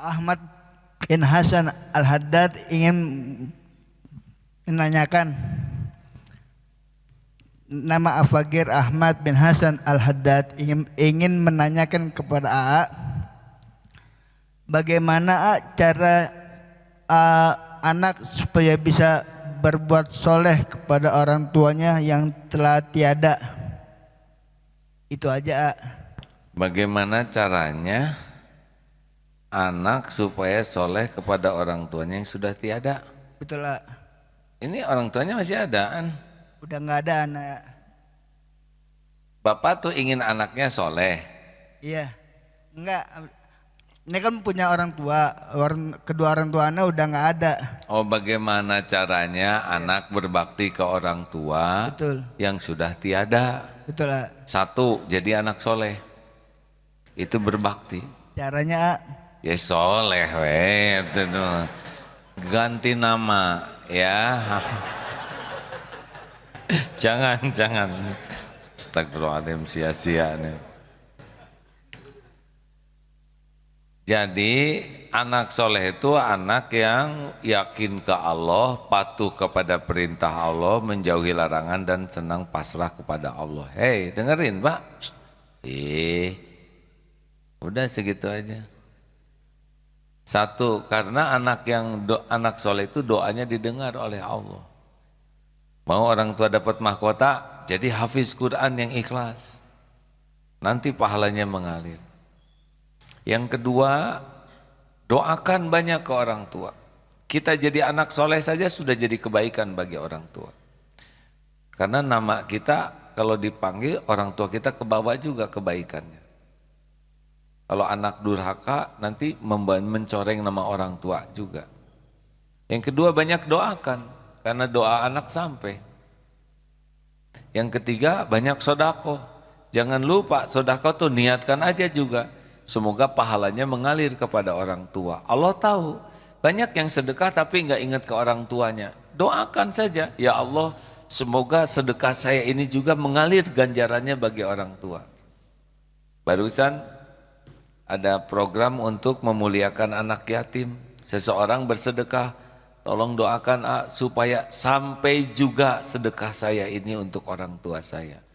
Ahmad bin Hasan Al-Haddad ingin menanyakan. Nama Afagir Ahmad bin Hasan Al-Haddad ingin menanyakan kepada AA, bagaimana cara anak supaya bisa berbuat soleh kepada orang tuanya yang telah tiada. Itu aja. Bagaimana caranya anak supaya soleh kepada orang tuanya yang sudah tiada? Betul. Ini orang tuanya masih ada kan? Udah nggak ada anak. Bapak tuh ingin anaknya soleh. Iya. Enggak. Ini kan punya orang tua. Kedua orang tua anak udah nggak ada. Oh, bagaimana caranya anak berbakti ke orang tua? Betul. Yang sudah tiada? Betul. 1, jadi anak soleh. Itu berbakti. Caranya Ya soleh weh. Ganti nama ya. Jangan. Astagfirullahaladzim, sia-sia nih. Jadi anak soleh itu anak yang yakin ke Allah, patuh kepada perintah Allah, menjauhi larangan dan senang pasrah kepada Allah. Hei, dengerin Pak. Udah segitu aja. Satu, karena anak soleh itu doanya didengar oleh Allah. Mau orang tua dapat mahkota, jadi hafiz Quran yang ikhlas. Nanti pahalanya mengalir. Yang kedua, doakan banyak ke orang tua. Kita jadi anak soleh saja sudah jadi kebaikan bagi orang tua. Karena nama kita kalau dipanggil orang tua kita kebawa juga kebaikannya. Kalau anak durhaka nanti mencoreng nama orang tua juga. Yang kedua banyak doakan karena doa anak sampai. Yang ketiga banyak sodako. Jangan lupa sodako tuh niatkan aja juga. Semoga pahalanya mengalir kepada orang tua. Allah tahu banyak yang sedekah tapi nggak ingat ke orang tuanya. Doakan saja, ya Allah semoga sedekah saya ini juga mengalir ganjarannya bagi orang tua. Barusan ada program untuk memuliakan anak yatim. Seseorang bersedekah, tolong doakan supaya sampai juga sedekah saya ini untuk orang tua saya.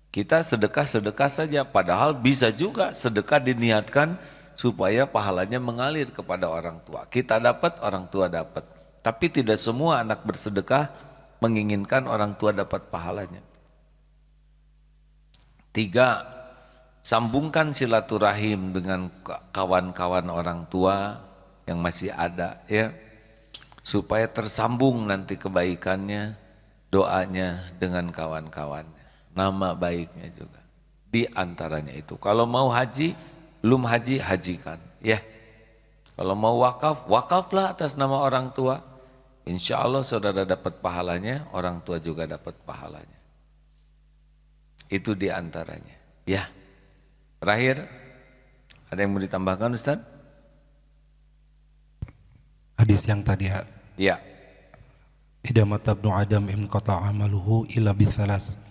Kita sedekah-sedekah saja, padahal bisa juga sedekah diniatkan supaya pahalanya mengalir kepada orang tua. Kita dapat, orang tua dapat. Tapi tidak semua anak bersedekah menginginkan orang tua dapat pahalanya. 3, sambungkan silaturahim dengan kawan-kawan orang tua yang masih ada ya. Supaya tersambung nanti kebaikannya, doanya dengan kawan-kawannya. Nama baiknya juga di antaranya itu. Kalau mau haji, belum haji, hajikan ya. Kalau mau wakaf, wakaflah atas nama orang tua. Insya Allah saudara dapat pahalanya, orang tua juga dapat pahalanya. Itu di antaranya ya. Terakhir, ada yang mau ditambahkan Ustaz? Hadis yang tadi Ya. Idza mata ibnu Adam inqata amaluhu illa bithalas.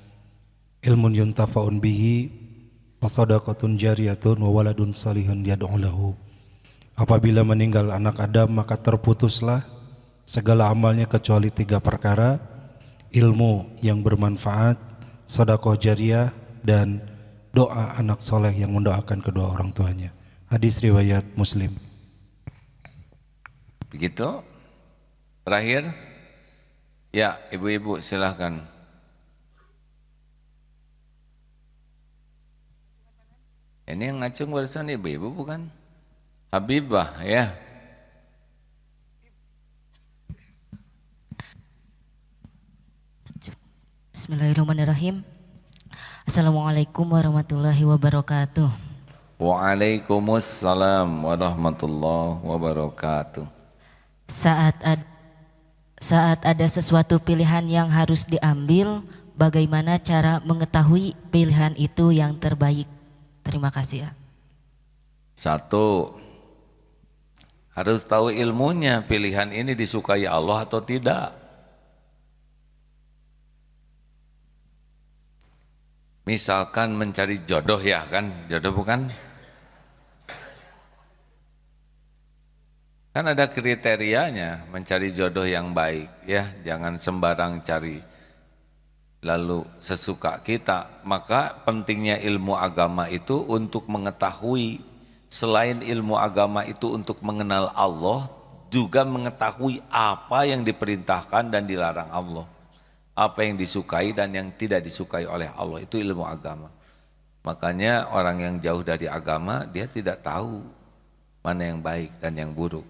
Ilmun yuntafa'un bihi wa sadaqatun jariyatun wa waladun salihun yad'u lahu. Apabila meninggal anak Adam maka terputuslah segala amalnya kecuali 3 perkara: ilmu yang bermanfaat, sedekah jariyah, dan doa anak soleh yang mendoakan kedua orang tuanya. Hadis riwayat Muslim. Begitu. Terakhir, ya ibu-ibu silahkan. Ini yang ngacung barusan ibu-ibu bukan? Habibah ya. Bismillahirrahmanirrahim. Assalamualaikum warahmatullahi wabarakatuh. Waalaikumsalam warahmatullahi wabarakatuh. Saat ada sesuatu pilihan yang harus diambil, bagaimana cara mengetahui pilihan itu yang terbaik? Terima kasih ya. 1, harus tahu ilmunya, pilihan ini disukai Allah atau tidak. Misalkan mencari jodoh ya kan, jodoh bukan? Kan ada kriterianya, mencari jodoh yang baik ya, jangan sembarang cari lalu sesuka kita. Maka pentingnya ilmu agama itu untuk mengetahui, selain ilmu agama itu untuk mengenal Allah, juga mengetahui apa yang diperintahkan dan dilarang Allah. Apa yang disukai dan yang tidak disukai oleh Allah, itu ilmu agama. Makanya orang yang jauh dari agama, dia tidak tahu mana yang baik dan yang buruk.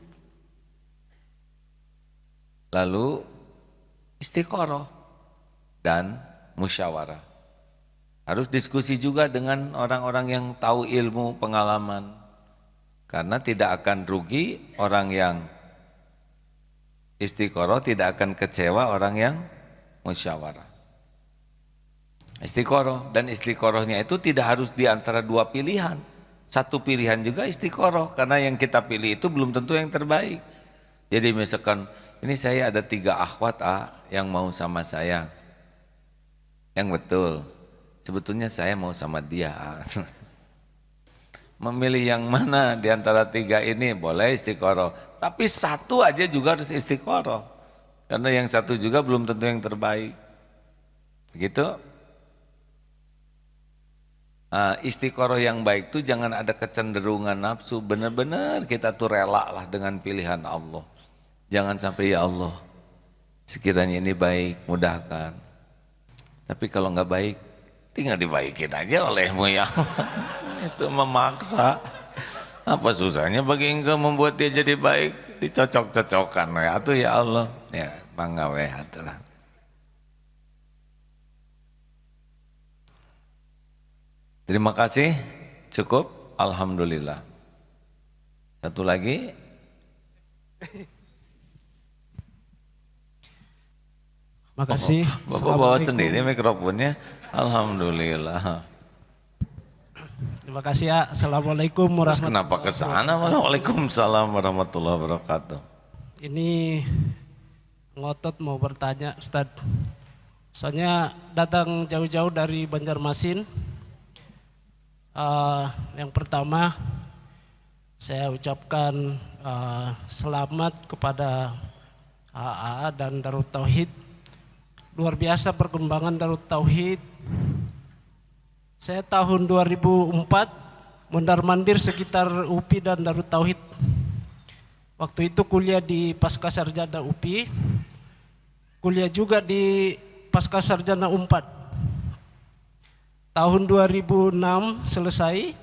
Lalu istiqoroh dan musyawarah. Harus diskusi juga dengan orang-orang yang tahu ilmu, pengalaman. Karena tidak akan rugi orang yang istiqoroh, tidak akan kecewa orang yang musyawarah. Istiqoroh, dan istiqorohnya itu tidak harus di antara 2 pilihan. 1 pilihan juga istiqoroh, karena yang kita pilih itu belum tentu yang terbaik. Jadi misalkan ini saya ada 3 akhwat yang mau sama saya. Yang betul, sebetulnya saya mau sama dia. Memilih yang mana di antara tiga ini boleh istiqoroh. Tapi satu aja juga harus istiqoroh. Karena yang satu juga belum tentu yang terbaik. Gitu. Nah, istiqoroh yang baik tuh jangan ada kecenderungan nafsu. Benar-benar kita tuh rela lah dengan pilihan Allah. Jangan sampai ya Allah, sekiranya ini baik, mudahkan. Tapi kalau nggak baik, tinggal dibaikin aja olehmu ya Allah. Itu memaksa. Apa susahnya bagi engkau membuat dia jadi baik? Dicocok-cocokkan ya atuh ya Allah. Ya, mangga we atulah. Terima kasih. Cukup? Alhamdulillah. Satu lagi. Makasih. Bapak bawa sendiri mikrofonnya. Alhamdulillah. Terima kasih ya. Assalamualaikum Terus warahmatullahi kenapa ke sana? Waalaikumsalam warahmatullahi wabarakatuh. Ini ngotot mau bertanya Ustaz. Soalnya datang jauh-jauh dari Banjarmasin. Yang pertama saya ucapkan selamat kepada AA dan Darut Tauhid. Luar biasa perkembangan Darut Tauhid. Saya tahun 2004 mondar-mandir sekitar UPI dan Darut Tauhid. Waktu itu kuliah di Pascasarjana UPI, kuliah juga di Pascasarjana UNPAD. Tahun 2006 selesai,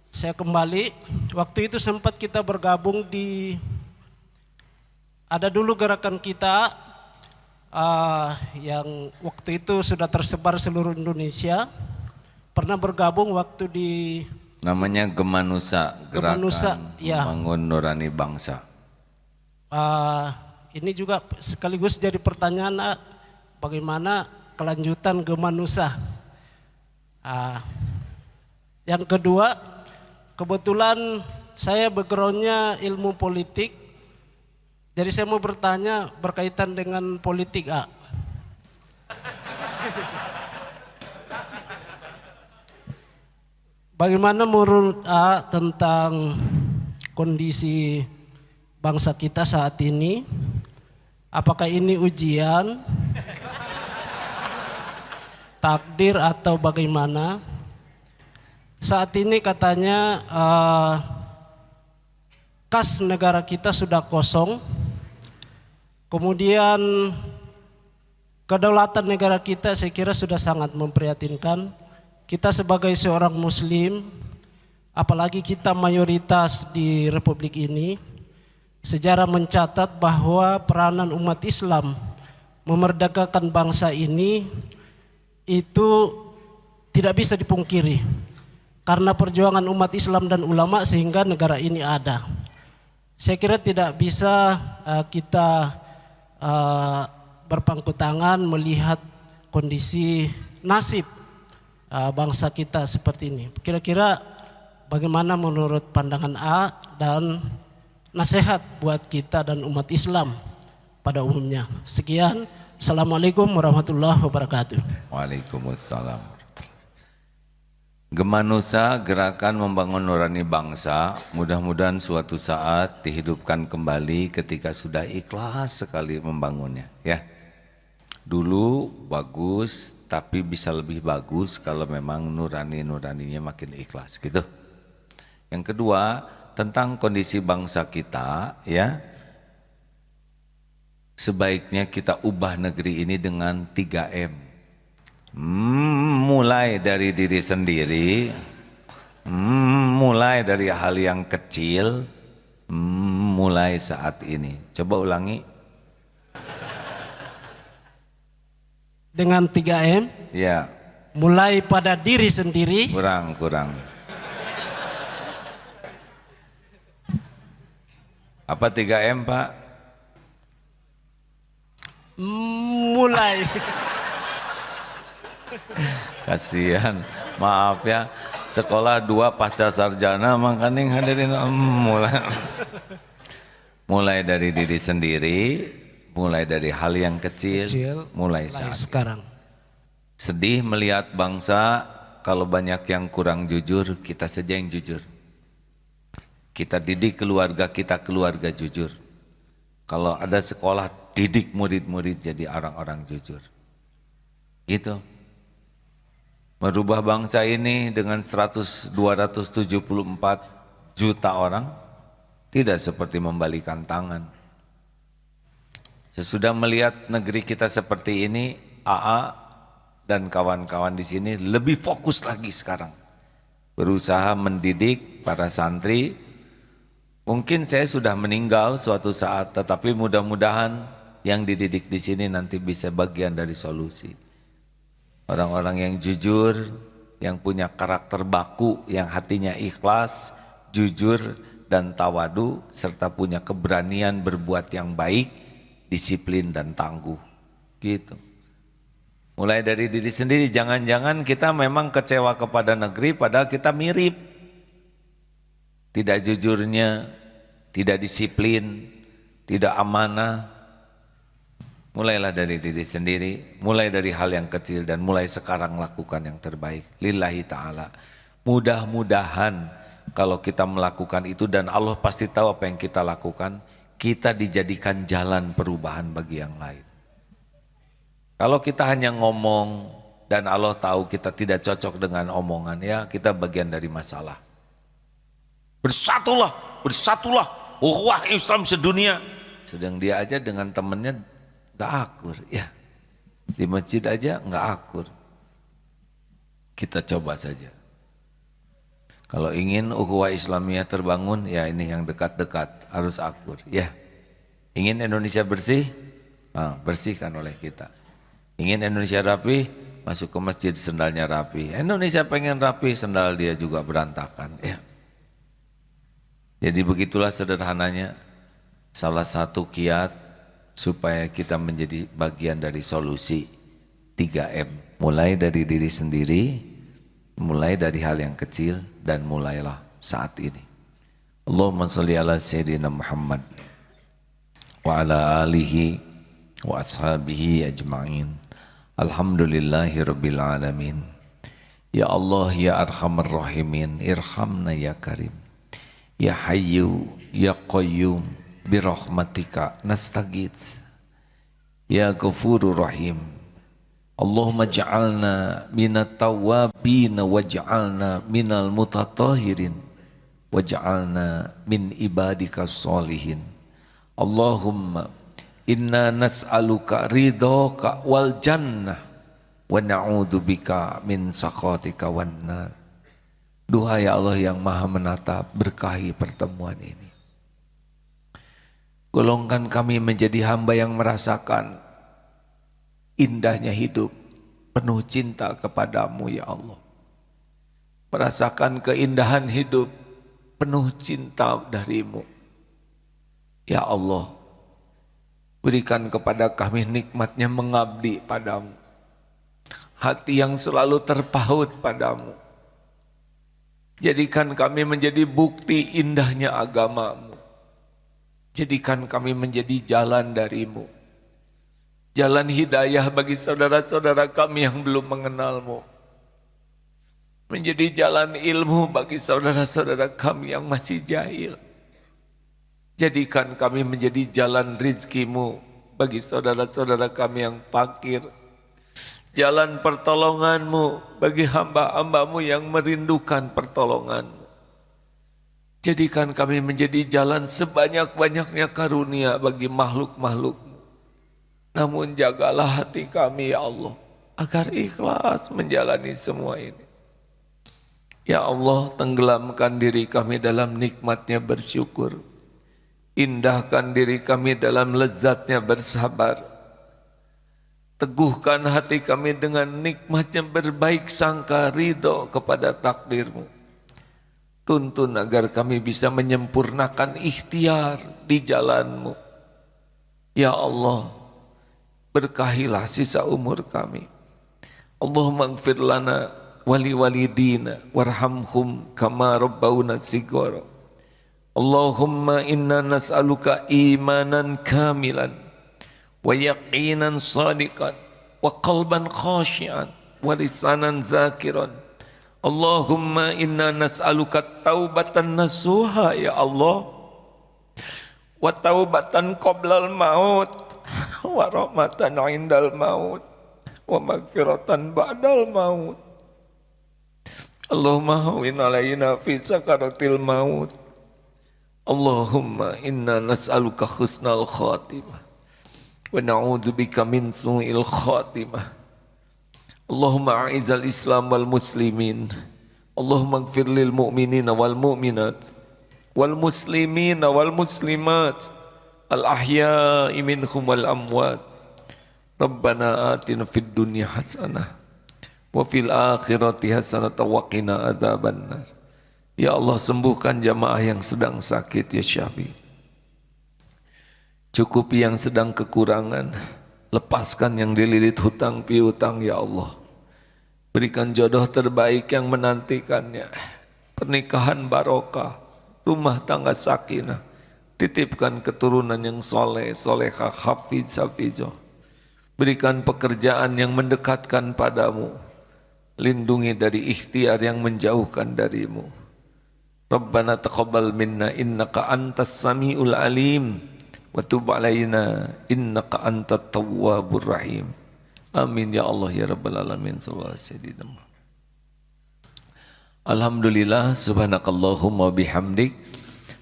saya kembali. Waktu itu sempat kita bergabung di, ada dulu gerakan kita yang waktu itu sudah tersebar seluruh Indonesia. Pernah bergabung waktu di namanya Gemanusa, Gerakan Gemanusa, ya. Membangun Nurani Bangsa. Ini juga sekaligus jadi pertanyaan, bagaimana kelanjutan Gemanusa. Yang kedua, kebetulan saya backgroundnya ilmu politik, jadi saya mau bertanya berkaitan dengan politik. Bagaimana menurut A tentang kondisi bangsa kita saat ini? Apakah ini ujian, takdir atau bagaimana? Saat ini katanya kas negara kita sudah kosong. Kemudian kedaulatan negara kita saya kira sudah sangat memprihatinkan. Kita sebagai seorang muslim, apalagi kita mayoritas di Republik ini, sejarah mencatat bahwa peranan umat Islam memerdekakan bangsa ini itu tidak bisa dipungkiri. Karena perjuangan umat Islam dan ulama sehingga negara ini ada. Saya kira tidak bisa kita berpangku tangan melihat kondisi nasib bangsa kita seperti ini. Kira-kira bagaimana menurut pandangan A dan nasihat buat kita dan umat Islam pada umumnya. Sekian. Assalamualaikum warahmatullahi wabarakatuh. Waalaikumsalam. Gemanusa, Gerakan Membangun Nurani Bangsa, mudah-mudahan suatu saat dihidupkan kembali ketika sudah ikhlas sekali membangunnya, ya. Dulu bagus, tapi bisa lebih bagus kalau memang nuraninya makin ikhlas, gitu. Yang kedua, tentang kondisi bangsa kita, ya. Sebaiknya kita ubah negeri ini dengan 3M. Mulai dari diri sendiri, mulai dari hal yang kecil, mulai saat ini. Coba ulangi. Dengan 3M, Ya, mulai pada diri sendiri, kurang. Apa 3M, Pak? mulai. Kasihan, maaf ya. Sekolah 2 pasca sarjana makanya hadirin mulai dari diri sendiri, mulai dari hal yang kecil, mulai saat sekarang. sedih melihat bangsa kalau banyak yang kurang jujur, kita saja yang jujur. Kita didik keluarga kita keluarga jujur. Kalau ada sekolah, didik murid-murid jadi orang-orang jujur. Gitu. Merubah bangsa ini dengan 274 juta orang tidak seperti membalikan tangan. Sesudah melihat negeri kita seperti ini, AA dan kawan-kawan di sini lebih fokus lagi sekarang. Berusaha mendidik para santri. Mungkin saya sudah meninggal suatu saat, tetapi mudah-mudahan yang dididik di sini nanti bisa bagian dari solusi. Orang-orang yang jujur, yang punya karakter baku, yang hatinya ikhlas, jujur dan tawadu, serta punya keberanian berbuat yang baik, disiplin dan tangguh. Gitu. Mulai dari diri sendiri, jangan-jangan kita memang kecewa kepada negeri padahal kita mirip. Tidak jujurnya, tidak disiplin, tidak amanah. Mulailah dari diri sendiri, mulai dari hal yang kecil dan mulai sekarang lakukan yang terbaik. Lillahi ta'ala. Mudah-mudahan kalau kita melakukan itu dan Allah pasti tahu apa yang kita lakukan, kita dijadikan jalan perubahan bagi yang lain. Kalau kita hanya ngomong dan Allah tahu kita tidak cocok dengan omongan, ya kita bagian dari masalah. Bersatulah, bersatulah, ukhuwah Islam sedunia. Sedang dia aja dengan temannya gak akur, ya. Di masjid aja gak akur. Kita coba saja. Kalau ingin ukhuwah Islamiyah terbangun, ya ini yang dekat-dekat harus akur, ya. Ingin Indonesia bersih, bersihkan oleh kita. Ingin Indonesia rapi, masuk ke masjid sendalnya rapi. Indonesia pengen rapi, sendal dia juga berantakan, ya. Jadi begitulah sederhananya salah satu kiat supaya kita menjadi bagian dari solusi 3M. Mulai dari diri sendiri, mulai dari hal yang kecil, dan mulailah saat ini. Allahumma sholli ala Sayyidina Muhammad wa ala alihi wa ashabihi ajma'in. Alhamdulillahi rabbil alamin. Ya Allah ya arhamar rahimin, irhamna ya karim. Ya hayyu ya qayyum birahmatika nastaghits. Ya ghafurur rahim. Allahumma ja'alna minat tawwabin waj'alna minal mutatahhirin waj'alna min ibadika sholihin. Allahumma inna nas'aluka ridhaka wal jannah wa na'udzubika min sakhatika wan nar. Duhai Allah yang Maha Menatap, berkahi pertemuan ini. Golongkan kami menjadi hamba yang merasakan indahnya hidup, penuh cinta kepadamu ya Allah. Merasakan keindahan hidup, penuh cinta darimu. Ya Allah, berikan kepada kami nikmatnya mengabdi padamu. Hati yang selalu terpaut padamu. Jadikan kami menjadi bukti indahnya agamamu. Jadikan kami menjadi jalan darimu. Jalan hidayah bagi saudara-saudara kami yang belum mengenalmu. Menjadi jalan ilmu bagi saudara-saudara kami yang masih jahil. Jadikan kami menjadi jalan rizkimu bagi saudara-saudara kami yang fakir. Jalan pertolonganmu bagi hamba-hambamu yang merindukan pertolonganmu. Jadikan kami menjadi jalan sebanyak-banyaknya karunia bagi makhluk-makhlukmu. Namun jagalah hati kami ya Allah, agar ikhlas menjalani semua ini. Ya Allah, tenggelamkan diri kami dalam nikmatnya bersyukur. Indahkan diri kami dalam lezatnya bersabar. Teguhkan hati kami dengan nikmatnya berbaik sangka ridho kepada takdirmu. Tuntun agar kami bisa menyempurnakan ikhtiar di jalanmu. Ya Allah, berkahilah sisa umur kami. Allahumma ighfir lana wali walidina warhamhum kama rabbawna sighara. Allahumma inna nas'aluka imanan kamilan wa yaqinan sadiqan wa qalban khashi'an wa lisanan zakiran Allahumma inna nas'aluka taubatan nasuha ya Allah, wa taubatan qoblal maut, wa rahmatan indal maut, wa magfiratan ba'dal maut. Allahumma hawin alaina fi sakaratil maut. Allahumma inna nas'aluka husnal khatimah wa na'udzubika min su'il khatimah. Allahumma a'izal Islam wal muslimin. Allahumma ighfir lil mu'minina wal mu'minat wal muslimina wal muslimat al ahya'i minhum wal amwat. Rabbana atina fid dunya hasanah wa fil akhirati hasanah wa qina adzabannar. Ya Allah, sembuhkan jamaah yang sedang sakit ya Syafi. Cukupi yang sedang kekurangan, lepaskan yang dililit hutang piutang ya Allah. Berikan jodoh terbaik yang menantikannya, pernikahan barokah, rumah tangga sakinah, titipkan keturunan yang soleh, solehah, hafiz, hafizah. Berikan pekerjaan yang mendekatkan padamu, lindungi dari ikhtiar yang menjauhkan darimu. Rabbana taqabbal minna innaka antas sami'ul alim wa tub alaina innaka antat tawwabur rahim. Amin ya Allah ya Rabbal Alamin. Alhamdulillah, subhanakallahumma bihamdik,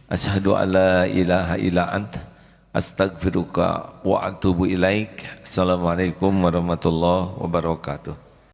asyhadu an la ilaha illa anta, astaghfiruka wa atubu ilaik. Assalamualaikum warahmatullahi wabarakatuh.